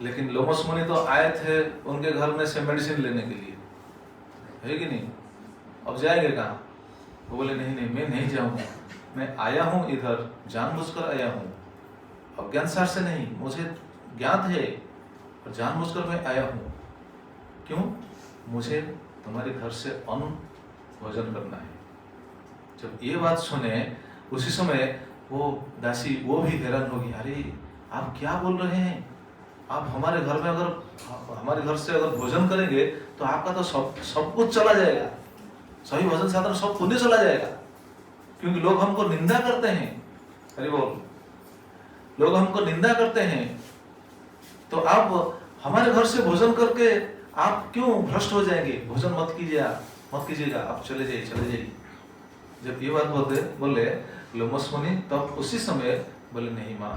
लेकिन लोमस मुनि तो आए थे उनके घर में से मेडिसिन लेने के लिए, है कि नहीं? अब जाएंगे कहाँ? वो बोले नहीं नहीं, मैं नहीं जाऊंगा, मैं आया हूं इधर, जानबूझकर आया हूं, अज्ञान सार से नहीं, मुझे ज्ञात है और जानबूझकर मैं आया हूं। क्यों? मुझे तुम्हारे घर से अन्न भोजन करना है। जब ये बात सुने, उसी समय वो दासी वो भी हैरान होगी। अरे आप क्या बोल रहे हैं? आप हमारे घर में अगर हमारे घर से अगर भोजन करेंगे तो आपका तो सब कुछ चला जाएगा, सभी भोजन साधन सब पुण्य चला जाएगा, क्योंकि लोग हमको निंदा करते हैं। अरे बोल, लोग हमको निंदा करते हैं, तो आप हमारे घर से भोजन करके आप क्यों भ्रष्ट हो जाएंगे? भोजन मत कीजिएगा, आप चले जाइए। जब ये बात बोले लोमस मुनि, तब उसी समय बोले नहीं माँ,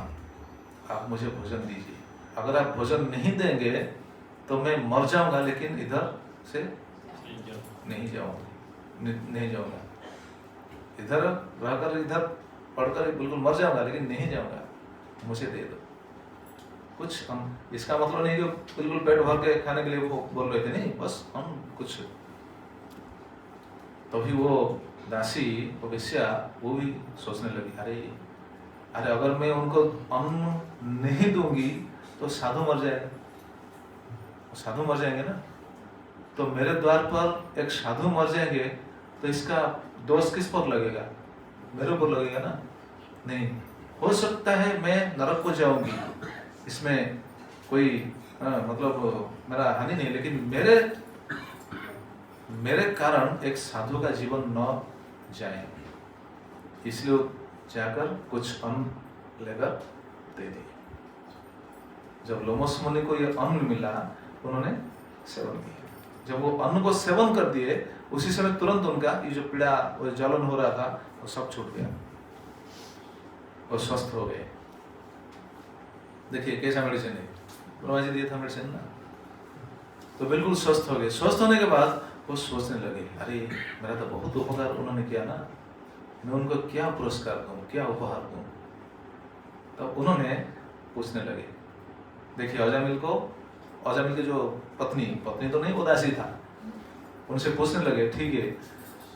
आप मुझे भोजन दीजिए। अगर आप भोजन नहीं देंगे तो मैं मर जाऊंगा, लेकिन इधर से नहीं जाऊंगा, इधर रहकर इधर पढ़कर बिल्कुल मर जाऊंगा, लेकिन नहीं जाऊंगा, मुझे दे दो कुछ। हम इसका मतलब नहीं कि बिल्कुल पेट भर के खाने के लिए वो बोल रहे थे, नहीं, बस हम कुछ। तभी वो दासी, वो वेश्या, वो भी सोचने लगी, अरे अगर मैं उनको अन्न नहीं दूंगी तो साधु मर जाएंगे ना। तो मेरे द्वार पर एक साधु मर जाएंगे तो इसका दोष किस पर लगेगा? मेरे ऊपर लगेगा ना। नहीं, हो सकता है मैं नरक को जाऊंगी, इसमें कोई मतलब मेरा हानि नहीं, लेकिन मेरे कारण एक साधु का जीवन न जाए, इसलिए जाकर कुछ अन्न लेकर दे दिए। जब लोमस मुनि को ये अन्न मिला, उन्होंने सेवन किया। जब वो अन्न को सेवन कर दिए, उसी समय तुरंत उनका ये जो पीड़ा, वो जलन हो रहा था, वो सब छूट गया, वो स्वस्थ हो गए। देखिए कैसा मेडिसिन है, ब्रह्मा जी दिया था मेडिसिन ना, तो बिल्कुल स्वस्थ हो गए। स्वस्थ होने के बाद वो सोचने लगे, अरे मेरा तो बहुत उपकार उन्होंने किया ना, मैं उनको क्या पुरस्कार दूं, क्या उपहार दूं। तब उन्होंने पूछने लगे, देखिए अजामिल की जो पत्नी तो नहीं, वो दासी था, उनसे पूछने लगे, ठीक है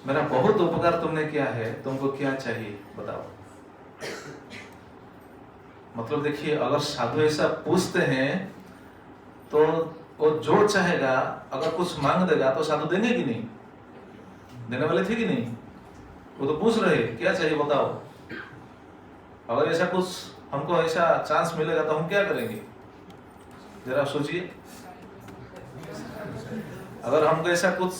मेरा बहुत उपकार तुमने किया है, तुमको क्या चाहिए बताओ। मतलब देखिए, अगर साधु ऐसा पूछते हैं तो वो जो चाहेगा, अगर कुछ मांग देगा तो साधु देंगे कि नहीं? देने वाले थे कि नहीं? वो तो पूछ रहे क्या चाहिए बताओ। अगर ऐसा कुछ हमको ऐसा चांस मिलेगा तो हम क्या करेंगे, जरा सोचिए। अगर हमको ऐसा कुछ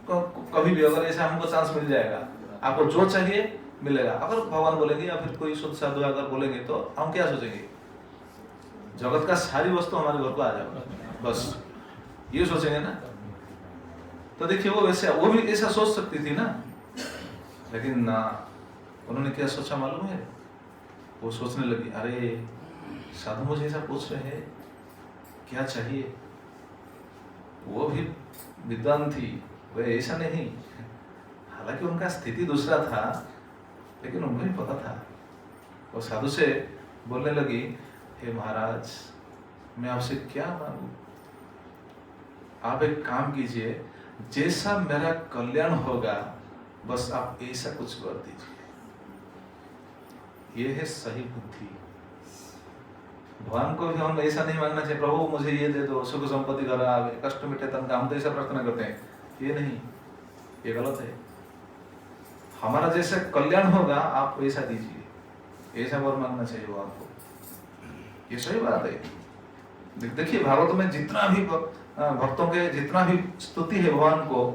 कभी भी अगर ऐसा हमको चांस मिल जाएगा, आपको जो चाहिए मिलेगा, अगर भगवान बोलेंगे या फिर कोई शुद्ध साधु अगर बोलेंगे, तो हम क्या सोचेंगे? जगत का सारी वस्तु हमारे घर को आ जाएगा, बस ये सोचेंगे ना। तो देखिए वो भी ऐसा सोच सकती थी ना, लेकिन ना, उन्होंने क्या सोचा मालूम है? वो सोचने लगी, अरे साधु मुझे ऐसा पूछ रहे हैं, क्या चाहिए। वो भी विद्वान थी, वह ऐसा नहीं, हालांकि उनका स्थिति दूसरा था, लेकिन उनको भी पता था। वो साधु से बोलने लगी, हे महाराज, मैं आपसे क्या मांगू, आप एक काम कीजिए, जैसा मेरा कल्याण होगा बस आप ऐसा कुछ कर दीजिए। ये है सही बुद्धि। भगवान को भी हम ऐसा नहीं मांगना चाहिए, प्रभु मुझे ये दे दो, सुख संपत्ति घर आवे, कष्ट मिटे तन का, हम तो ऐसा प्रार्थना करते हैं। ये नहीं, ये गलत है। हमारा जैसे कल्याण होगा आप ऐसा दीजिए, ऐसा वर मांगना चाहिए भगवान को। ये सही बात है। देखिए भागवत में जितना भी भक्तों के जितना भी स्तुति है भगवान को,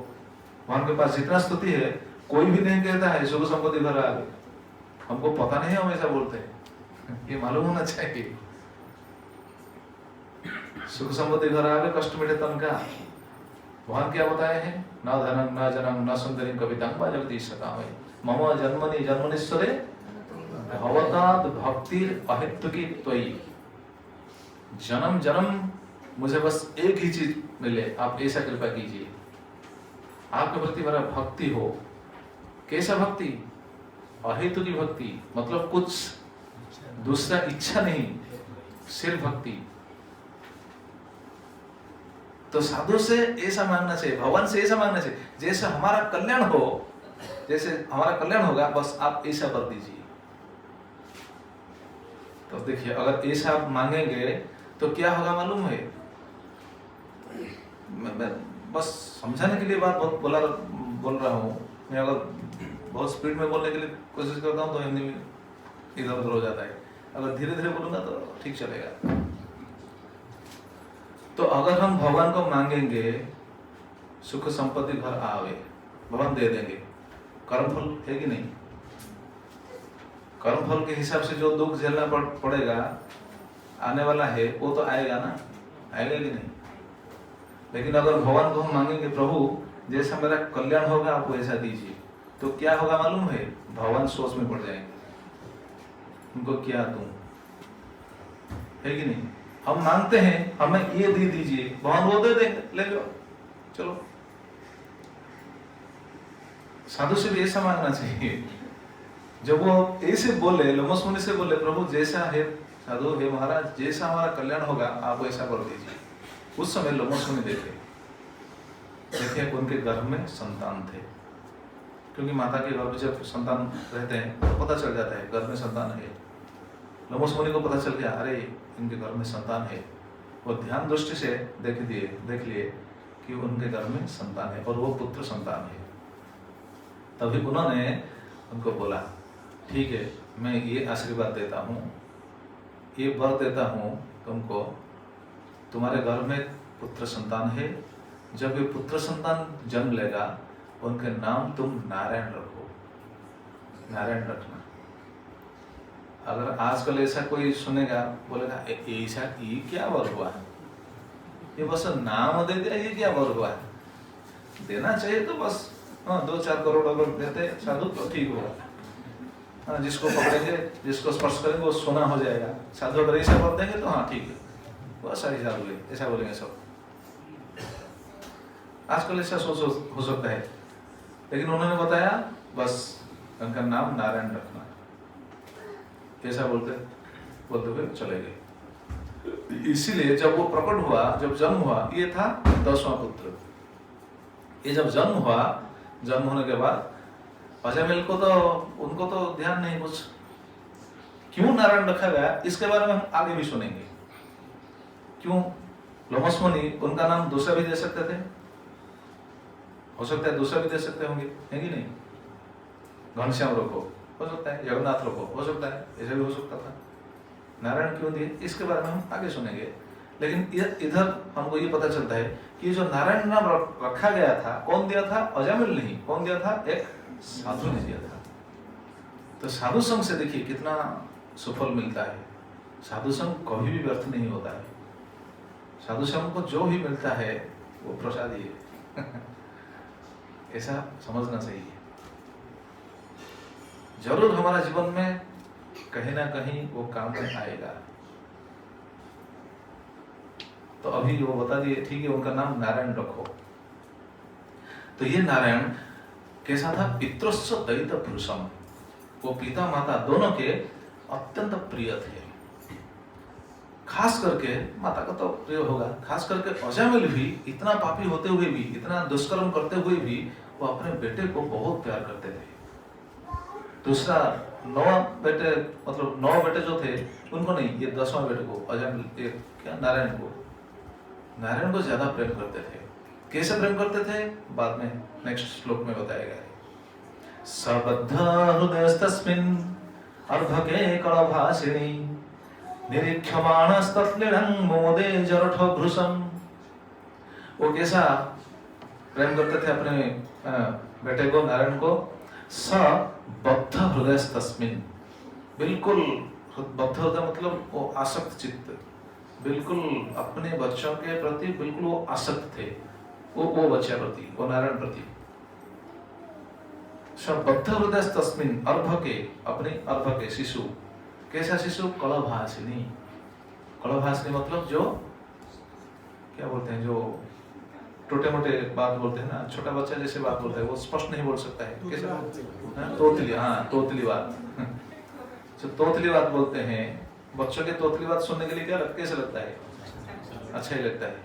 भगवान के पास जितना स्तुति है, कोई भी नहीं कहता है सुख संपत्ति घर आवे। हमको पता नहीं, हम ऐसा बोलते हैं, ये मालूम होना चाहिए। सुख संपत्ति घर आवे, कष्ट मिटे तन का। भगवान क्या बताए हैं, न धनम न जनम न सुंदरी कवितां वा जगति सकामे मम जन्मनि जन्मनीश्वरे भवताद भक्ति अहेतुकी त्वयि। जन्म जन्म मुझे बस एक ही चीज मिले, आप ऐसा कृपा कीजिए, आपके प्रति मेरा भक्ति हो। कैसा भक्ति, अहेतु की भक्ति, मतलब कुछ दूसरा इच्छा नहीं, सिर्फ भक्ति। तो साधु से ऐसा मांगना चाहिए, भगवान से ऐसा मांगना चाहिए, जैसे हमारा कल्याण हो, जैसे हमारा कल्याण होगा बस आप ऐसा कर दीजिए। तो देखिए अगर ऐसा आप मांगेंगे तो क्या होगा मालूम है। मैं बस समझाने के लिए बात बहुत बोल रहा हूँ। मैं अगर बहुत स्पीड में बोलने के लिए कोशिश करता हूँ तो हिंदी में इधर उधर हो जाता है, अगर धीरे धीरे बोलूंगा तो ठीक चलेगा। तो अगर हम भगवान को मांगेंगे सुख संपत्ति घर आवे, भगवान दे देंगे। कर्मफल है कि नहीं, कर्मफल के हिसाब से जो दुख झेलना पड़ेगा आने वाला है वो तो आएगा ना, आएगा कि नहीं। लेकिन अगर भगवान को हम मांगेंगे, प्रभु जैसा मेरा कल्याण होगा आप वैसा दीजिए, तो क्या होगा मालूम है, भगवान सोच में पड़ जाएंगे, उनको क्या दूं, है कि नहीं। हम मांगते हैं हमें ये दे दीजिए, भगवान वो दे देंगे, ले लो चलो। साधु से भी ऐसा मांगना चाहिए। जब वो ऐसे बोले, लोमस मुनि से बोले, प्रभु जैसा है साधु, हे महाराज जैसा हमारा कल्याण होगा आप वैसा कर दीजिए। उस समय लोमस मुनि देखे उनके गर्भ में संतान थे, क्योंकि माता के गर्भ में जब संतान रहते हैं तो पता चल जाता है गर्भ में संतान है। लोमस मुनि को पता चल गया, अरे इनके गर्भ में संतान है। वो ध्यान दृष्टि से देख लिए कि उनके गर्भ में संतान है और वो पुत्र संतान है। तभी उन्होंने उनको बोला, ठीक है मैं ये आशीर्वाद देता हूँ, ये वर देता हूँ तुमको, तुम्हारे गर्भ में पुत्र संतान है, जब ये पुत्र संतान जन्म लेगा उनके नाम तुम नारायण रखो, नारायण रखना। अगर आजकल ऐसा कोई सुनेगा बोलेगा ऐसा ये क्या वर हुआ है, ये बस नाम दे दिया, ये क्या वर हुआ है। देना चाहिए तो बस 2-4 करोड़ अगर देते साधु तो ठीक होगा। जिसको पकड़ेंगे, जिसको स्पर्श करेंगे वो सोना हो जाएगा। साधु अगर ऐसा कर देंगे तो हाँ ठीक है, बहुत सारी साधु है ऐसा बोलेंगे सब। आजकल ऐसा सोच हो सकता है, लेकिन उन्होंने बताया बस उनका नाम नारायण रखना, ऐसा बोलते हुए चले गए। इसीलिए जब वो प्रकट हुआ, जब जन्म हुआ, ये था 10वां पुत्र। ये जब जन्म हुआ, जन्म होने के बाद अजयमिल को तो उनको तो ध्यान नहीं कुछ, क्यों नारायण रखा गया इसके बारे में हम आगे भी सुनेंगे। क्यों लोमस मुनि उनका नाम दूसरा भी दे सकते थे, हो सकता है दूसरा भी दे सकते होंगे, है कि नहीं। घनश्याम रखो हो सकता है, जगन्नाथ रखो हो सकता है, ऐसा भी हो सकता था। नारायण क्यों दिए इसके बारे में हम आगे सुनेंगे। लेकिन इधर हमको ये पता चलता है कि जो नारायण नाम रखा गया था, कौन दिया था, अजामिल नहीं, कौन दिया था, एक साधु ने दिया था। तो साधु संग से देखिए कितना सुफल मिलता है। साधु संग कभी भी व्यर्थ नहीं होता है। साधु संग को जो भी मिलता है वो प्रसाद ही है ऐसा समझना चाहिए। जरूर हमारा जीवन में कहीं ना कहीं वो काम में आएगा। तो अभी वो बता दिए, ठीक है, उनका नाम नारायण रखो। तो ये नारायण कैसा था? पितृस्व दयित भृशम, वो पिता माता दोनों के अत्यंत प्रिय थे। खास करके माता का तो प्रिय होगा, खास करके अजामिल भी इतना पापी होते हुए भी, इतना दुष्कर्म करते हुए भी वो अपने बेटे को बहुत प्यार करते थे। दूसरा 9 बेटे, मतलब 9 बेटे जो थे उनको नहीं, ये 10वां बेटे को अजामिल, क्या नारायण को ज्यादा प्रेम करते थे। कैसे प्रेम करते थे बाद में नेक्स्ट श्लोक में बताया गया है। सबद्ध हृदयस्तस्मिन् अर्भके कलभासिनी निरीक्षमाणस्तत्लिनं मोदे जरठ भृशम। वो कैसा प्रेम करते थे अपने बेटे को, नारायण को। सबद्ध हृदयस्तस्मिन्, बिल्कुल बद्ध हृदय मतलब वो आसक्त चित्त, बिल्कुल अपने बच्चों के प्रति बिल्कुल वो आसक्त थे, वो बच्चे प्रति, वो नारायण प्रति। बद्ध हृदय तस्मिन् अर्भके, अपने अर्भके शिशु, कैसा शिशु? कलभासिनी। कलभासिनी मतलब जो क्या बोलते हैं, जो छोटे मोटे बात बोलते हैं ना, छोटा बच्चा जैसे बात बोलता है वो स्पष्ट नहीं बोल सकता है, कैसे? तोतली, हाँ तोतली बात। जो तोतली बात बोलते हैं, बच्चों के तोतली बात सुनने के लिए कैसे लगता है? अच्छा ही लगता है।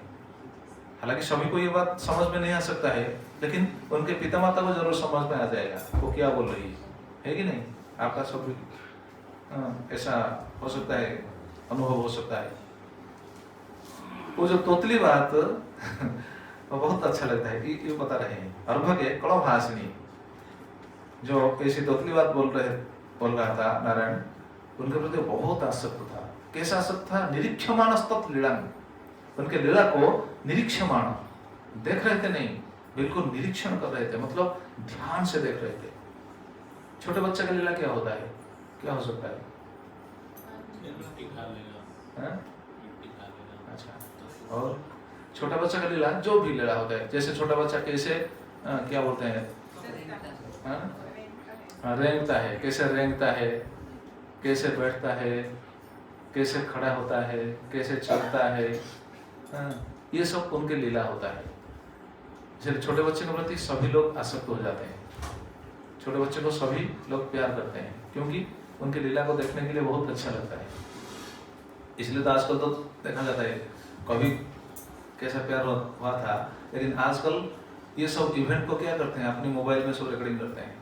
हालांकि सभी को ये बात समझ में नहीं आ सकता है, लेकिन उनके पिता माता को जरूर समझ में आ जाएगा वो क्या बोल रही है कि नहीं? आपका सब ऐसा हो सकता है, अनुभव हो सकता है। वो जो तोतली बात वो बहुत अच्छा लगता है। ये बता रहे हैं अर्भके कलभासिनी, जो ऐसी तोतली बात बोल रहा था नारायण, उनके प्रति बहुत आसक्त था। कैसा आसक्त था? निरीक्षमाण लीलाम, उनके लीला को निरीक्षमाण, देख रहे थे नहीं, बिल्कुल निरीक्षण कर रहे थे, मतलब ध्यान से देख रहे थे। छोटे बच्चे का लीला क्या होता है, क्या हो सकता है? अच्छा, और छोटा बच्चा का लीला जो भी लीला होता है, जैसे छोटा बच्चा कैसे क्या बोलते हैं, रेंगता है, कैसे रेंगता है, कैसे बैठता है, कैसे खड़ा होता है, कैसे चलता है, ये सब उनके लीला होता है। जैसे छोटे बच्चे के प्रति सभी लोग आसक्त हो जाते हैं, छोटे बच्चे को सभी लोग प्यार करते हैं, क्योंकि उनके लीला को देखने के लिए बहुत अच्छा लगता है। इसलिए तो आजकल तो देखा जाता है, कभी कैसा प्यार हुआ था, लेकिन आजकल ये सब इवेंट को क्या करते हैं, अपनी मोबाइल में सब रिकॉर्डिंग करते हैं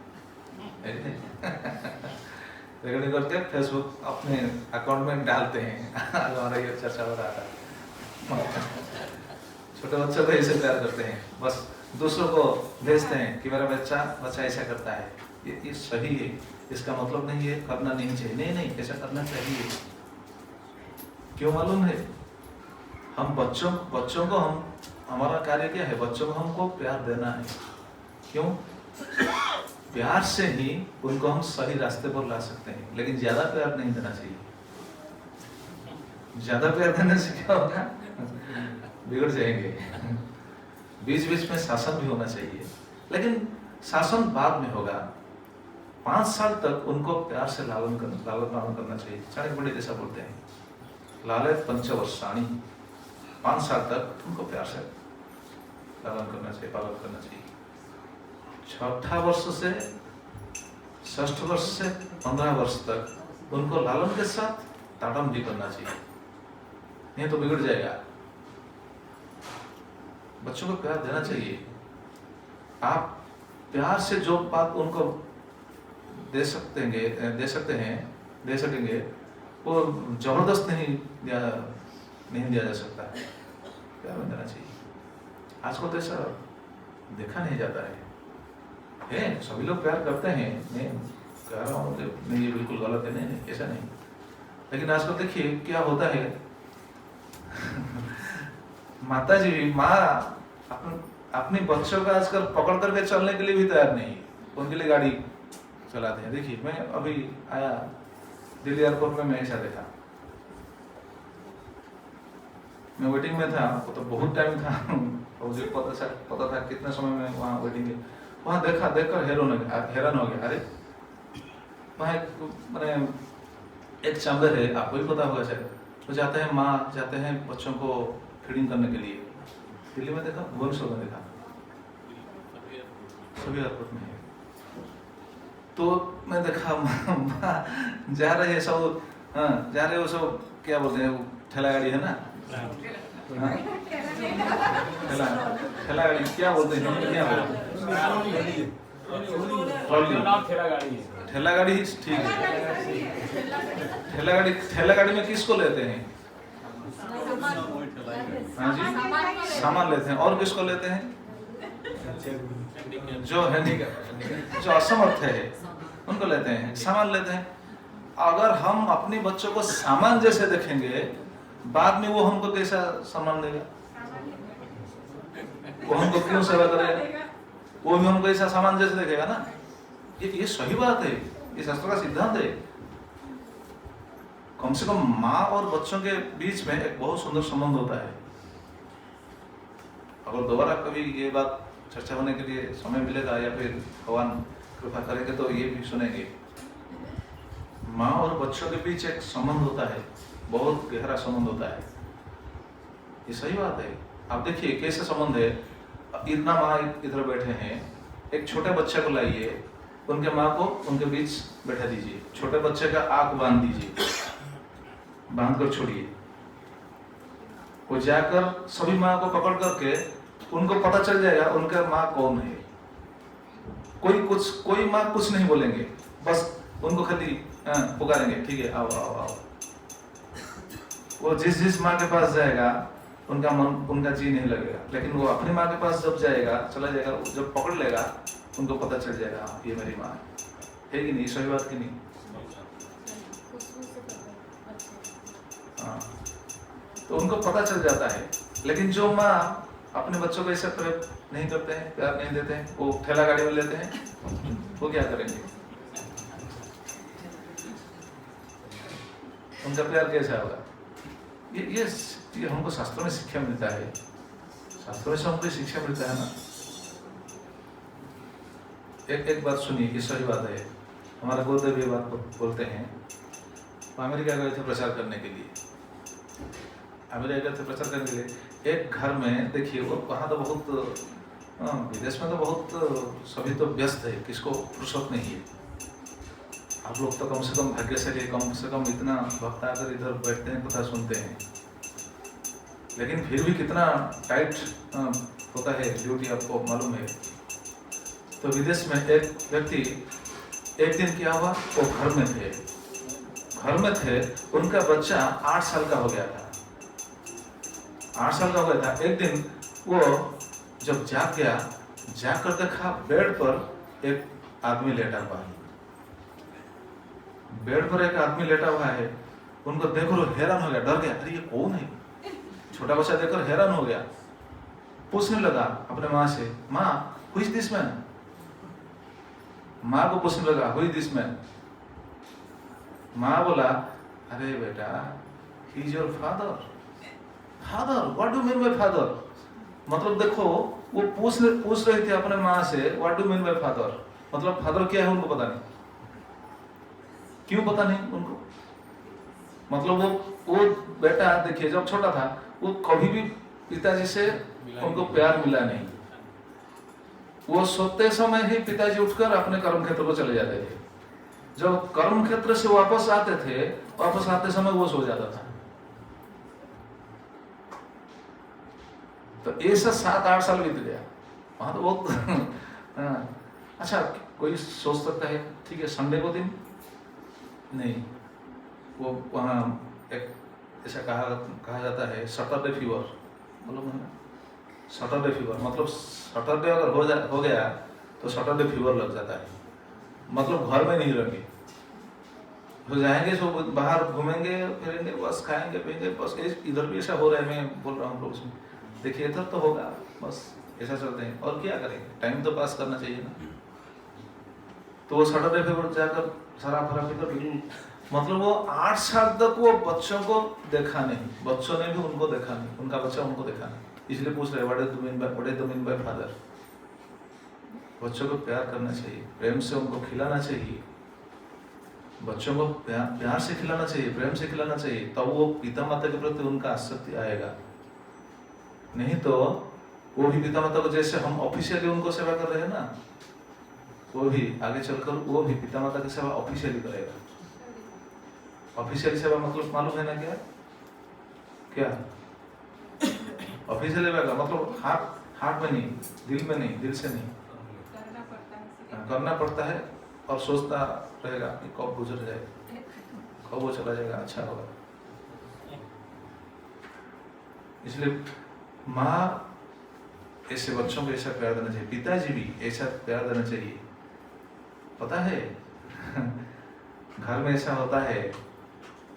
रिकॉर्डिंग करके फेसबुक अपने अकाउंट में डालते हैं। आज हमारा ये चर्चा हो रहा था। छोटे बच्चों को ऐसे प्यार करते हैं, बस दूसरों को भेजते हैं कि मेरा बच्चा ऐसा करता है, ये सही है, इसका मतलब नहीं है करना नहीं चाहिए, नहीं ऐसा करना चाहिए। क्यों मालूम है? हम बच्चों को हमारा कार्य क्या है? बच्चों को हमको प्यार देना है। क्यों? प्यार से ही उनको हम सही रास्ते पर ला सकते हैं, लेकिन ज्यादा प्यार नहीं देना चाहिए। ज्यादा प्यार देने से क्या होगा? बिगड़ जाएंगे। बीच बीच में शासन भी होना चाहिए, लेकिन शासन बाद में होगा। 5 साल तक उनको प्यार से लालन पालन करना चाहिए। चाणक्य पंडित जैसा बोलते हैं, लालित पंचवर्षाणि, 5 साल तक उनको प्यार से लालन करना चाहिए, पालन करना चाहिए। 6ठा वर्ष से 6ठ वर्ष से 15 वर्ष तक उनको लालन के साथ ताड़न भी करना चाहिए, नहीं तो बिगड़ जाएगा। बच्चों को प्यार देना चाहिए। आप प्यार से जो बात उनको दे सकेंगे वो जबरदस्त नहीं दिया जा सकता। प्यार देना चाहिए। आजकल तो ऐसा देखा नहीं जाता है, सभी लोग प्यार करते हैं, मैं कह रहा हूँ नहीं ये बिल्कुल गलत है, नहीं ऐसा नहीं। लेकिन आजकल देखिए क्या होता है, माता जी माँ अपने बच्चों का आजकल पकड़ करके चलने के लिए भी तैयार नहीं है, उनके लिए गाड़ी चलाते हैं। देखिए मैं अभी आया दिल्ली एयरपोर्ट में, मैं ऐसा देखा, मैं वेटिंग में था, वो तो बहुत टाइम था, मुझे पता था कितने समय में वहाँ वेटिंग है। वहाँ देखकर हैरान हो गया। अरे वहाँ मैंने एक चैम्बर है, आपको भी पता होगा शायद, तो जाते हैं माँ जाते हैं बच्चों को फीडिंग करने के लिए। दिल्ली में देखा, भुवनेश्वर में देखा, सभी एयरपोर्ट में है। तो मैं देखा माँ जा रहे हैं सब, हाँ जा रहे हो सब, क्या बोलते हैं वो ठेला गाड़ी है ना, हाँ? ठेला गाड़ी क्या बोलते हैं, क्या ठेला गाड़ी ठीक है। ठेला गाड़ी में किसको लेते हैं? हाँ जी, सामान लेते हैं। और किसको लेते हैं? जो है जो असमर्थ है उनको लेते हैं, सामान लेते हैं। अगर हम अपने बच्चों को सामान जैसे देखेंगे, बाद में वो हमको कैसा सम्मान देगा? वो हमको क्यों सेवा करेगा? वो भी हमको ऐसा सामान जैसे देखेगा ना। ये सही बात है, ये शास्त्र का सिद्धांत है। कम से कम माँ और बच्चों के बीच में एक बहुत सुंदर संबंध होता है। अगर दोबारा कभी ये बात चर्चा होने के लिए समय मिलेगा या फिर भगवान कृपा करेंगे तो ये भी सुनेंगे। माँ और बच्चों के बीच एक संबंध होता है, बहुत गहरा संबंध होता है। ये सही बात है। आप देखिए कैसे संबंध है। इतना माँ इधर बैठे हैं, एक छोटे बच्चे को लाइए, उनके माँ को उनके बीच बैठा दीजिए, छोटे बच्चे का आंख बांध दीजिए, बांध कर छोड़िए, वो जाकर सभी माँ को पकड़ करके उनको पता चल जाएगा उनका माँ कौन है। कोई माँ कुछ नहीं बोलेंगे, बस उनको खाली पुकारेंगे, ठीक है आओ आओ आओ। वो जिस माँ के पास जाएगा उनका मन, उनका जी नहीं लगेगा। लेकिन वो अपनी माँ के पास जब जाएगा, चला जाएगा, जब पकड़ लेगा उनको पता चल जाएगा हाँ ये मेरी माँ है कि नहीं? सही बात की नहीं? हाँ, तो उनको पता चल जाता है। लेकिन जो माँ अपने बच्चों को ऐसे प्रेम नहीं करते हैं, प्यार नहीं देते हैं, वो ठेला गाड़ी में लेते हैं, वो क्या करेंगे? उनका प्यार कैसा होगा? ये हमको शास्त्रों में शिक्षा मिलता है। शास्त्रों में से हमको शिक्षा मिलता है ना। एक बात सुनिए कि सही बात है। हमारा गुरुदेव ये बात बोलते हैं। अमेरिका गए थे प्रचार करने के लिए, अमेरिका गए थे प्रचार करने के लिए। एक घर में देखिए, वो वहाँ तो बहुत विदेश में तो बहुत सभी तो व्यस्त है, किसको फुर्सत नहीं है। आप लोग तो कम से कम भाग्यशाली, कम से कम इतना वक्त आकर इधर बैठते हैं, कथा सुनते हैं। लेकिन फिर भी कितना टाइट होता है ड्यूटी, आपको मालूम है। तो विदेश में एक व्यक्ति, एक दिन क्या हुआ, वो घर में थे, उनका बच्चा 8 साल का हो गया था। 8 साल का हो गया था। एक दिन वो जब जाग गया, जाकर देखा बेड पर एक आदमी लेटा हुआ है। बेड पर एक आदमी लेटा हुआ है। उनको देखकर हैरान हो गया, डर गया, अरे ये कौन है? छोटा बच्चा देखकर हैरान हो गया। पूछने लगा अपने माँ से, माँ हु इज दिस मैन? माँ को पूछने लगा हु इज दिस मैन? माँ बोला, अरे बेटा he is your father. Father, what do mean by father? मतलब देखो, वो पूछ रही थी अपने माँ से what do mean by father, मतलब फादर क्या है उनको पता नहीं। क्यों पता नहीं उनको? मतलब वो बेटा देखिए, जब छोटा था वो कभी भी पिताजी से उनको प्यार मिला नहीं। वो सोते समय ही पिताजी उठकर अपने कर्म क्षेत्र को चले जाते थे। जब कर्म क्षेत्र से वापस आते थे, वापस आते समय वो सो जाता था। तो ऐसा 7-8 साल बीत गया वहां तो बहुत अच्छा, कोई सोच सकता है ठीक है संडे को दिन नहीं, वो वहाँ एक ऐसा कहा जाता है सैटरडे फीवर, मालूम है ना? सैटरडे फीवर मतलब सैटरडे अगर हो गया तो सैटरडे फीवर लग जाता है। मतलब घर में नहीं रहेंगे, तो जाएंगे सो बाहर घूमेंगे फिरेंगे, बस खाएंगे पिएंगे, बस इधर भी ऐसा हो रहा है। मैं बोल रहा हूँ लोग उसमें, देखिए इधर तो होगा, बस ऐसा चलते हैं और क्या करेंगे, टाइम तो पास करना चाहिए ना। तो वो सैटरडे फीवर जाकर शराब फराब पीकर बिल्कुल, मतलब वो 8 साल तक वो बच्चों को देखा नहीं, बच्चों ने भी उनको देखा नहीं, उनका बच्चा उनको देखा नहीं। इसलिए पूछ रहे what is the mean by father. बच्चों को प्यार करना चाहिए, प्रेम से उनको खिलाना चाहिए। बच्चों को प्यार से खिलाना चाहिए, प्रेम से खिलाना चाहिए, तब वो पिता माता के प्रति उनका आसक्ति आएगा। नहीं तो वो भी पिता माता को जैसे हम ऑफिशियली उनको सेवा कर रहे हैं ना, वो भी आगे चलकर वो भी पिता माता की सेवा ऑफिशियली करेगा। ऑफिशियली सेवा मतलब मालूम है ना क्या? क्या ऑफिशियली सेवा का मतलब हार्ट में नहीं, दिल में नहीं, दिल से नहीं करना पड़ता है और सोचता रहेगा कि कब गुजर जाए, कब वो चला जाएगा, अच्छा होगा। इसलिए माँ ऐसे बच्चों को ऐसा प्यार देना चाहिए, पिताजी भी ऐसा प्यार देना चाहिए। पता है घर में ऐसा होता है,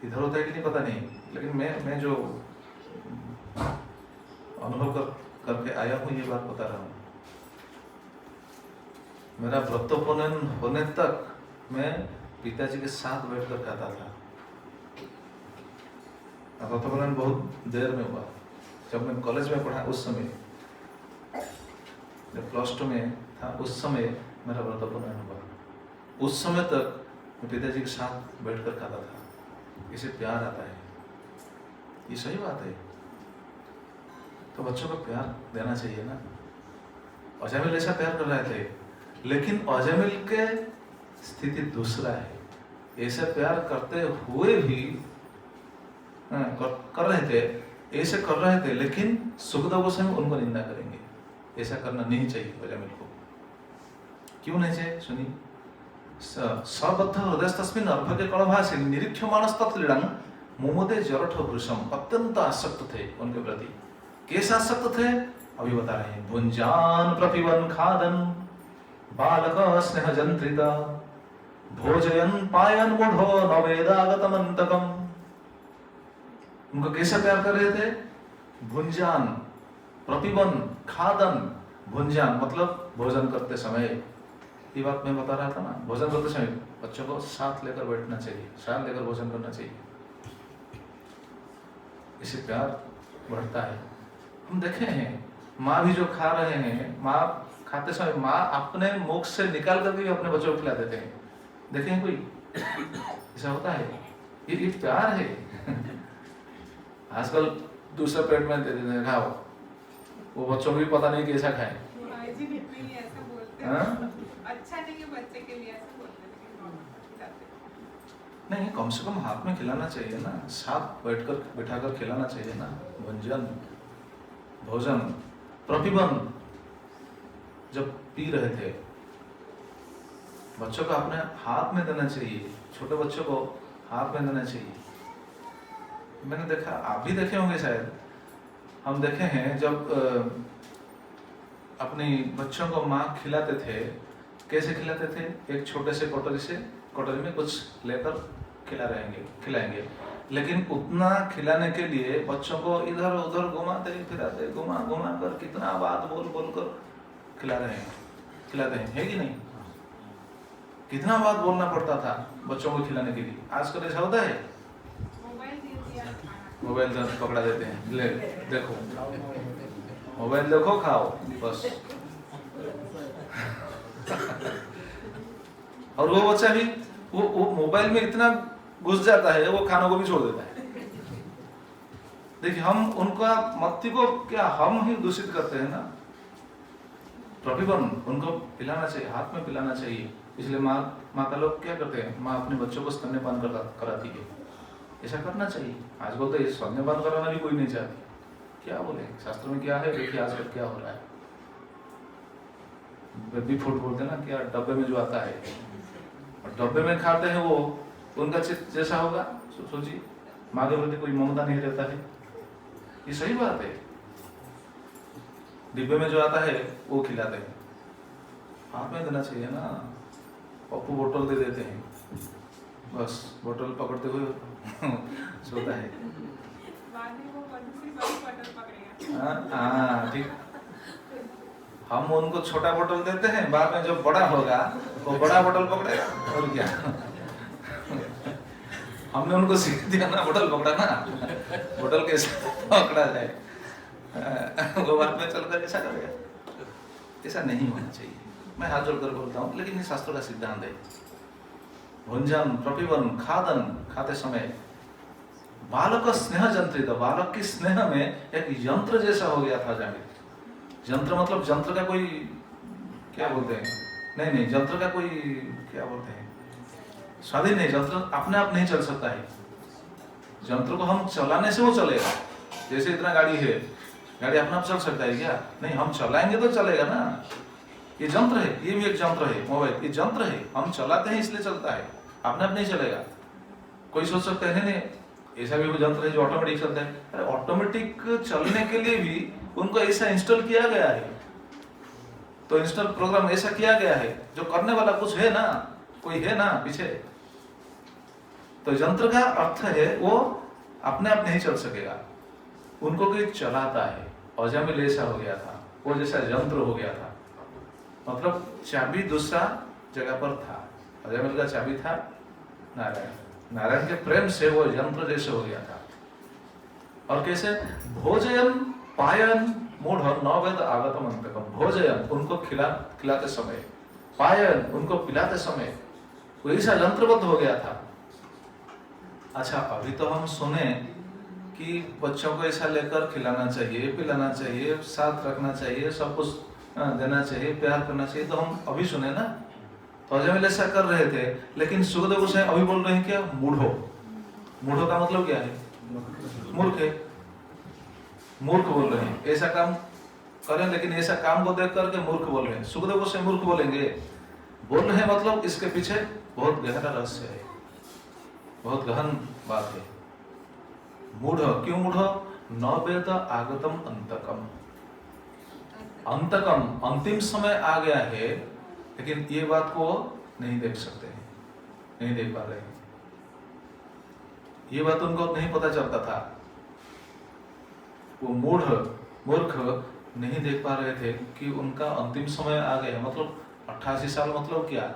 इधर होता है कि नहीं पता नहीं, लेकिन मैं जो अनुभव करके आया हूँ ये बात बता रहा हूँ। मेरा व्रतोपनयन होने तक मैं पिताजी के साथ बैठकर खाता था। व्रतोपनयन बहुत देर में हुआ, जब मैं कॉलेज में पढ़ा उस समय, जब +2 में था उस समय मेरा व्रतोपनयन हुआ। उस समय तक मैं पिताजी के साथ बैठकर खाता था। इसे प्यार आता है, ये सही बात है। तो बच्चों को प्यार देना चाहिए ना। अजमिल ऐसा प्यार कर रहे थे, लेकिन अजमिल के स्थिति दूसरा है। ऐसे प्यार करते हुए भी कर रहे थे, ऐसे कर रहे थे, लेकिन सुखदेव गोस्वामी उनको निंदा करेंगे। ऐसा करना नहीं चाहिए अजमिल को। क्यों नहीं चाहिए सुनिए। सबद्ध हृदयस्तस्मिन् अर्भके कलभासे निरीक्षमाणस्तत्लीडं मुमुदे जरठ वृषम। अत्यंत आसक्त थे उनके प्रति। कैसे आसक्त थे अभी बता रहे हैं। भुंजान प्रपिबन खादन बालक स्नेह जंत्रिका भोजयन पायन मूढ़ो नवेदागतमंतकम। उनको कैसे प्यार कर रहे थे? भुंजान प्रतिबन खादन। भुंजान मतलब भोजन करते समय, ये बात मैं बता रहा था ना। भोजन करते समय बच्चों को साथ लेकर बैठना चाहिए, साथ लेकर भोजन करना चाहिए, इससे प्यार बढ़ता है। हम देखे हैं माँ भी जो खा रहे हैं, माँ खाते समय माँ अपने मुख से निकाल करके भी अपने बच्चों को खिला देते हैं। देखें कोई ऐसा होता है? ये प्यार है। आजकल दूसरा पेट में दे देते हैं, खाओ। वो बच्चों को भी पता नहीं कैसा खाए। अच्छा नहीं है बच्चे के लिए, ऐसा बोलते हैं। नहीं, कम से कम हाथ में खिलाना चाहिए ना, साथ बैठाकर खिलाना चाहिए ना। भंजन भोजन प्रतिबंध जब पी रहे थे, बच्चों को अपने हाथ में देना चाहिए, छोटे बच्चों को हाथ में देना चाहिए। मैंने देखा, आप भी देखे होंगे शायद, हम देखे हैं जब अपनी बच्चों को माँ खिलाते थे, कैसे खिलाते थे? एक छोटे से कटोरी में कुछ लेकर खिलाएंगे, लेकिन उतना खिलाने के लिए बच्चों को इधर उधर घुमाते फिराते, घुमा कर कितना बात बोल कर खिलाते हैं, है कि नहीं? कितना बात बोलना पड़ता था बच्चों को खिलाने के लिए। आजकल ऐसा होता है, मोबाइल पकड़ा देते हैं, ले देखो मोबाइल देखो, खाओ बस। और वो बच्चा भी वो मोबाइल में इतना घुस जाता है, वो खानों को भी छोड़ देता है। देखिए, हम उनका मस्ती को क्या हम ही दूषित करते हैं ना। प्रतिबंध उनको पिलाना चाहिए, हाथ में पिलाना चाहिए। इसलिए माता लोग क्या करते हैं, माँ अपने बच्चों को स्तन्यपान कराती है। ऐसा करना चाहिए। आजकल तो ये स्तन्यपान कराना भी कोई नहीं चाहती। क्या बोले, शास्त्र में क्या है? देखिए आजकल क्या हो रहा है। बेबी फूड बोलते हैं ना, क्या डब्बे में जो आता है, और डब्बे में खाते हैं वो उनका चित्त जैसा होगा। सोचिए, माँ के प्रति कोई ममता नहीं रहता है। ये सही बात है। डिब्बे में जो आता है वो खिलाते हैं, हाथ में देना चाहिए ना। पप्पू बोतल दे देते हैं, बस बोतल पकड़ते हुए सोता है। हाँ ठीक। हम उनको छोटा बोतल देते हैं, बाद में जब बड़ा होगा वो बड़ा बोतल पकड़ेगा। और क्या, हमने उनको सीख दिया ना बोतल पकड़ना, बोतल कैसे पकड़ा जाए, वो बाद में चलकर ऐसा करेगा। ऐसा नहीं होना चाहिए। मैं हाथ जोड़कर बोलता हूँ, लेकिन ये शास्त्रों का सिद्धांत है। भुंजन प्रपिबन खादन खाते समय बालक स्नेह जंत्रित, बालक की स्नेह में एक यंत्र जैसा हो गया था जामिल। यंत्र मतलब यंत्र का कोई क्या बोलते हैं, नहीं यंत्र का कोई क्या बोलते हैं, स्वाधीन नहीं, यंत्र अपने आप नहीं चल सकता है। यंत्र को हम चलाने से वो चलेगा। जैसे इतना गाड़ी है, गाड़ी अपने आप चल सकता है क्या? नहीं, हम चलाएंगे तो चलेगा ना। ये यंत्र है, ये भी एक यंत्र है, मोबाइल ये यंत्र है, हम चलाते हैं इसलिए चलता है, अपने आप नहीं चलेगा। कोई सोच सकता है नहीं ऐसा भी कोई यंत्र है जो ऑटोमेटिक चलता है। अरे ऑटोमेटिक चलने के लिए भी उनको ऐसा इंस्टॉल किया गया है, तो इंस्टॉल प्रोग्राम ऐसा किया गया है जो करने वाला कुछ है ना, कोई है ना पीछे। तो यंत्र का अर्थ है वो अपने आप नहीं चल सकेगा, उनको कोई चलाता है। अजामिल ऐसा हो गया था, वो जैसा यंत्र हो गया था। मतलब चाबी दूसरा जगह पर था, अजामिल का चाबी था नारायण, नारायण के प्रेम से वो यंत्र जैसे हो गया था। और कैसे? भोजयन पायन मूढ़ नववेद आगतम अंतकम। भोजयन उनको खिलाते समय, पायन उनको पिलाते समय, वो ऐसा यंत्रबद्ध हो गया था। अच्छा, अभी तो हम सुने कि बच्चों को ऐसा लेकर खिलाना चाहिए, पिलाना चाहिए, साथ रखना चाहिए, सब कुछ देना चाहिए, प्यार करना चाहिए, तो हम अभी सुने ना। तो अजामिल ऐसा कर रहे थे, लेकिन सुखदेव गोसाई अभी बोल रहे हैं क्या? मूढ़ो। मूढ़ो का मतलब क्या है? मूर्ख है, मूर्ख बोल रहे हैं। ऐसा काम करें लेकिन ऐसा काम को देख करके मूर्ख बोल रहे हैं। सुखदेव गोसाई मूर्ख बोलेंगे, बोल रहे हैं मतलब इसके पीछे बहुत गहरा रहस्य है, बहुत गहन बात है। मूढ़ क्यों मूढ़? नवेद आगतम अंतकम। अंतकम अंतिम समय आ गया है, लेकिन ये बात को नहीं देख सकते हैं, नहीं देख पा रहे हैं। ये बात उनको नहीं पता चलता था। वो मूर्ख नहीं देख पा रहे थे कि उनका अंतिम समय आ गया है। मतलब 88 साल मतलब क्या?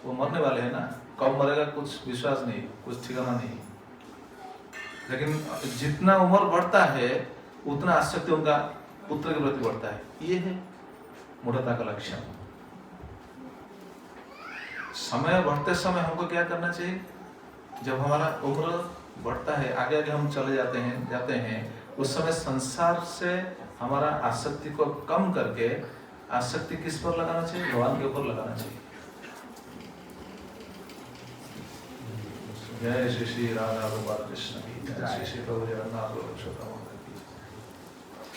वो मरने वाले हैं ना, कब मरेगा कुछ विश्वास नहीं, कुछ ठिकाना नहीं। लेकिन जितना उम्र बढ़ता है उतना आसक्ति उनका पुत्र के प्रति बढ़ता है। ये है मूढ़ता का लक्षण। समय बढ़ते समय हमको क्या करना चाहिए? जब हमारा उम्र बढ़ता है, आगे आगे हम चले जाते हैं, उस समय संसार से हमारा आसक्ति को कम करके आसक्ति किस पर लगाना चाहिए? भगवान के ऊपर लगाना चाहिए। जय श्री श्री राधा गोपाल कृष्ण की जय, श्री श्री प्रभु जगन्नाथ पुरुषोत्तम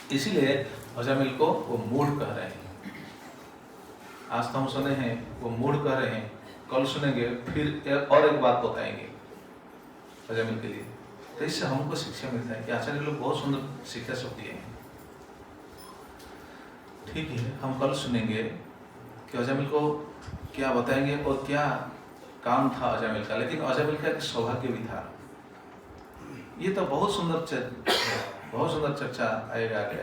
की। इसीलिए अजामिल को वो मूढ़ कह रहे हैं। आज तो हम सुने हैं वो मूढ़ कह रहे हैं, कल सुनेंगे फिर और एक बात बताएंगे अजामिल के लिए। तो इससे हमको शिक्षा मिलता है कि आचार्य लोग बहुत सुंदर शिक्षा सब दिए हैं। ठीक है, हम कल सुनेंगे कि अजामिल को क्या बताएंगे और क्या काम था अजामिल का। लेकिन अजामिल का एक सौभाग्य भी था। ये तो बहुत सुंदर चर्चा आएगा आगे।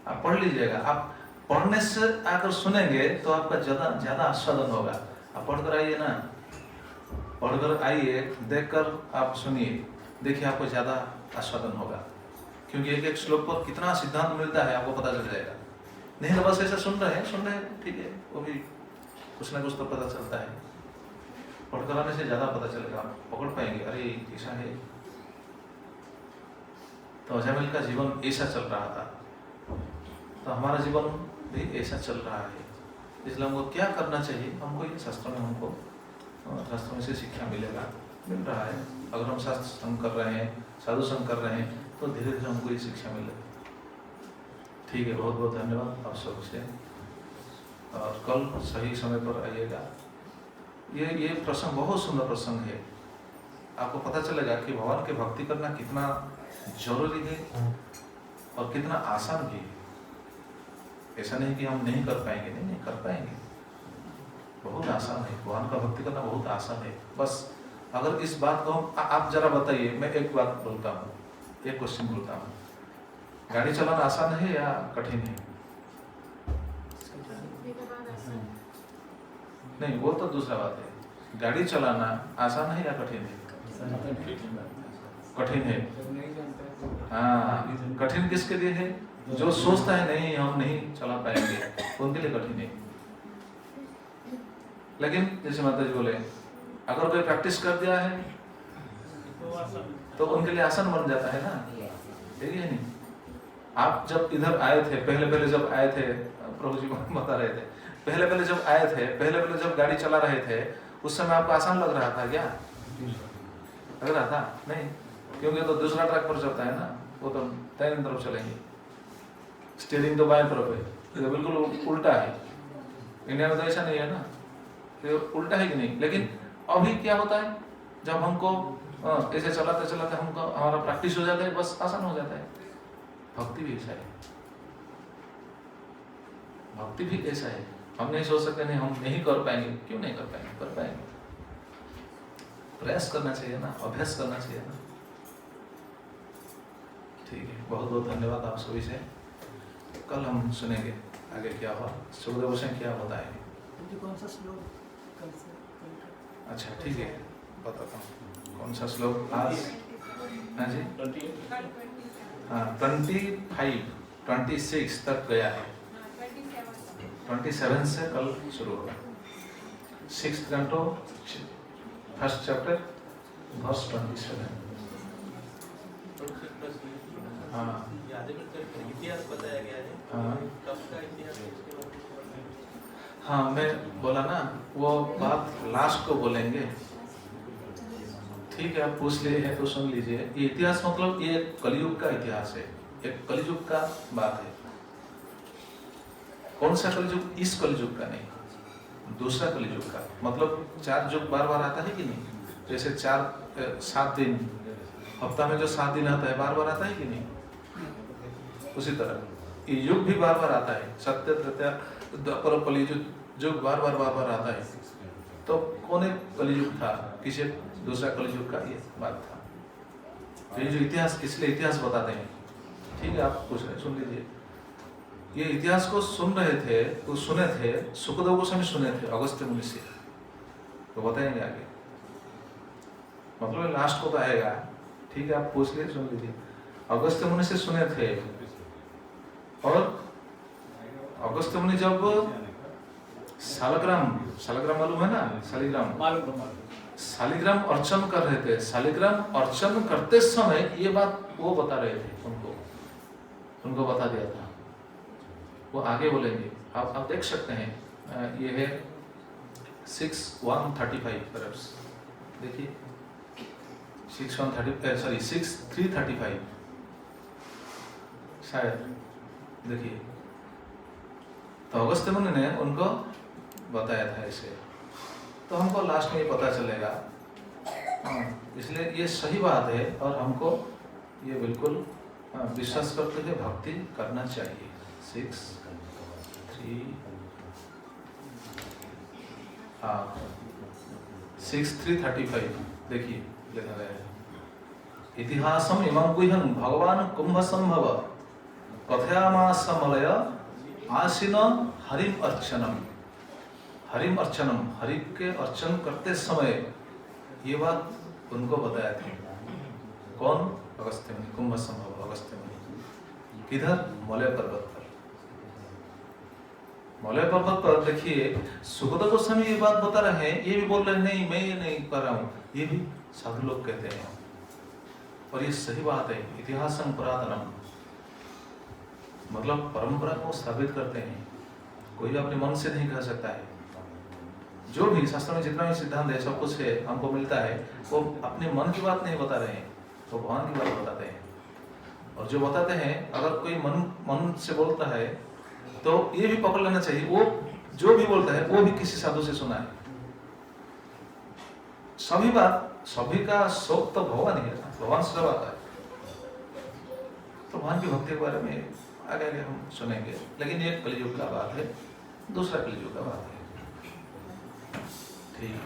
आप पढ़ लीजिएगा, आप पढ़ने से आकर सुनेंगे तो आपका ज्यादा आस्वादन होगा। आप पढ़कर आइए ना, पढ़कर आइए, देखकर आप सुनिए, देखिए आपको ज्यादा आस्वादन होगा। क्योंकि एक एक श्लोक पर कितना सिद्धांत मिलता है आपको पता चल जाएगा। नहीं तो बस ऐसा सुन रहे हैं, ठीक है, वो भी कुछ ना कुछ तो पता चलता है। पढ़ कराने से ज्यादा पता चलेगा, आप पकड़ पाएंगे, अरे ऐसा है। तो अजामिल का जीवन ऐसा चल रहा था, तो हमारा जीवन भी ऐसा चल रहा है। इसलिए हमको क्या करना चाहिए? हमको ये शास्त्र में से शिक्षा मिल रहा है। अगर हम शास्त्र संग कर रहे हैं, साधु संग कर रहे हैं, तो धीरे धीरे हमको ये शिक्षा मिलेगी। ठीक है, बहुत बहुत धन्यवाद आप सबसे। और कल सही समय पर आइएगा। ये प्रसंग बहुत सुंदर प्रसंग है। आपको पता चलेगा कि भगवान की भक्ति करना कितना जरूरी है और कितना आसान भी है। ऐसा नहीं कि हम नहीं कर पाएंगे, नहीं कर पाएंगे, बहुत आसान है। भगवान का भक्ति करना बहुत आसान है। बस अगर इस बात को आप जरा बताइए। मैं एक बात बोलता हूँ, एक क्वेश्चन बोलता हूँ, गाड़ी चलाना आसान है या कठिन है? नहीं, वो तो दूसरा बात है। गाड़ी चलाना आसान है या कठिन है? कठिन है। हाँ, कठिन किसके लिए है? जो सोचता है नहीं हम नहीं चला पाएंगे, उनके लिए कठिन है। लेकिन जैसे माता जी बोले अगर कोई प्रैक्टिस कर दिया है तो उनके लिए आसान बन जाता है ना, ठीक है नहीं। आप जब इधर आए थे, पहले जब आए थे, प्रभु जी बता रहे थे, पहले जब आए थे, पहले जब गाड़ी चला रहे थे, उस समय आपको आसान लग रहा था क्या? लग रहा था नहीं, क्योंकि तो दूसरा ट्रैक पर चलता है ना, वो तो दाहिने तरफ चलेंगे, स्टीयरिंग तो बाएं तरफ है, ये बिल्कुल उल्टा है। इंडिया में तो ऐसा नहीं है ना, तो उल्टा है कि नहीं। लेकिन अभी क्या होता है, जब हमको ऐसे चलाते चलाते हमको हमारा प्रैक्टिस हो जाता है, बस आसान हो जाता है। भक्ति भी ऐसा है, भक्ति भी ऐसा है। हम नहीं सोच सकते नहीं हम नहीं कर पाएंगे, क्यों नहीं कर पाएंगे? कर पाएंगे, प्रयास करना चाहिए ना, अभ्यास करना चाहिए ना। ठीक है, बहुत बहुत धन्यवाद आप सभी से। कल हम सुनेंगे आगे क्या हुआ, सुखदेव गोस्वामी क्या बताएंगे। कौन सा श्लोक कल से? अच्छा ठीक है, बताता हूँ कौन सा श्लोक आज। हाँ जी, हाँ 26 तक गया है, 27 से कल शुरू होगा। 6th canto, 1st chapter, verse 27। हाँ इतिहास बताया गया है। हाँ कब का इतिहास है उसके बारे में? हाँ, मैं बोला ना वो बात लास्ट को बोलेंगे, ठीक है। आप पूछ लिए हैं तो सुन लीजिए। ये इतिहास मतलब ये कलयुग का इतिहास है, एक कलयुग का बात है। कौन सा कलयुग? इस कलयुग का नहीं, दूसरा कलयुग का। मतलब 4 युग बार बार आता है कि नहीं? जैसे 7 दिन, हफ्ता में जो 7 दिन आता है बार बार आता है कि नहीं? उसी तरह ये युग भी बार बार आता है। सत्य त्रेता द्वापर कलयुग युग बार बार आता है। तो कौन एक कलयुग था, किसी दूसरा कलयुग का ये बात था। तो ये जो इतिहास, इसलिए इतिहास बताते हैं, ठीक है। आप पूछ रहे, सुन लीजिए। ये इतिहास को सुन रहे थे, तो सुने थे सुखदेव गोस्वामी, सुने थे अगस्त्य मुनि से, तो बताएंगे आगे। मतलब लास्ट को तो आएगा, ठीक है। आप पूछ लिए, सुन लीजिए। अगस्त्य मुनि से सुने थे, और अगस्त्य मुनि जब शालिग्राम मालूम है ना, शालिग्राम अर्चन कर रहे थे, शालिग्राम अर्चन करते समय ये बात वो बता रहे थे, उनको बता दिया था। वो आगे बोलेंगे, आप देख सकते हैं। ये है 6:135, देखिए 6:335 शायद, देखिए। तो अगस्त्य मुनि ने उनको बताया था इसे, तो हमको लास्ट में ये पता चलेगा। इसलिए ये सही बात है, और हमको ये बिल्कुल विश्वास करते हुए भक्ति करना चाहिए। 6:335 देखिए लिखा गया है। इतिहासम इमं गुह्यं भगवान कुंभ संभव कथयामास मलय आसीन हरिम अर्चनम। हरिम अर्चनम, हरि के अर्चन करते समय ये बात उनको बताया था। कौन? अगस्त्य मुनि, कुंभ संभव अगस्त्य मुनि। किधर? मलय पर्वत पर। मलय पर्वत पर देखिए सुखदेव गोस्वामी ये बात बता रहे हैं, ये भी बोल रहे हैं नहीं मैं ये नहीं कर रहा हूँ, ये भी साधु लोग कहते हैं, और ये सही बात है। इतिहासं पुरातनम, मतलब परंपरा को स्थापित करते हैं, कोई अपने मन से नहीं कह सकता है। जो भी शास्त्र में जितना भी सिद्धांत है, सब कुछ है, हमको मिलता है, वो अपने मन की बात नहीं बता रहे हैं, वो भगवान की बात बताते हैं। और जो बताते हैं, अगर कोई मन से बोलता है तो ये भी पकड़ लेना चाहिए, वो जो भी बोलता है वो भी किसी साधु से सुना है। सभी का शौक तो भगवान ही है, भगवान से सब आता है। तो भगवान की भक्ति के बारे में आगे हम सुनेंगे, लेकिन ये कलयुग का बात है, दूसरा कलयुग का बात है, ठीक है।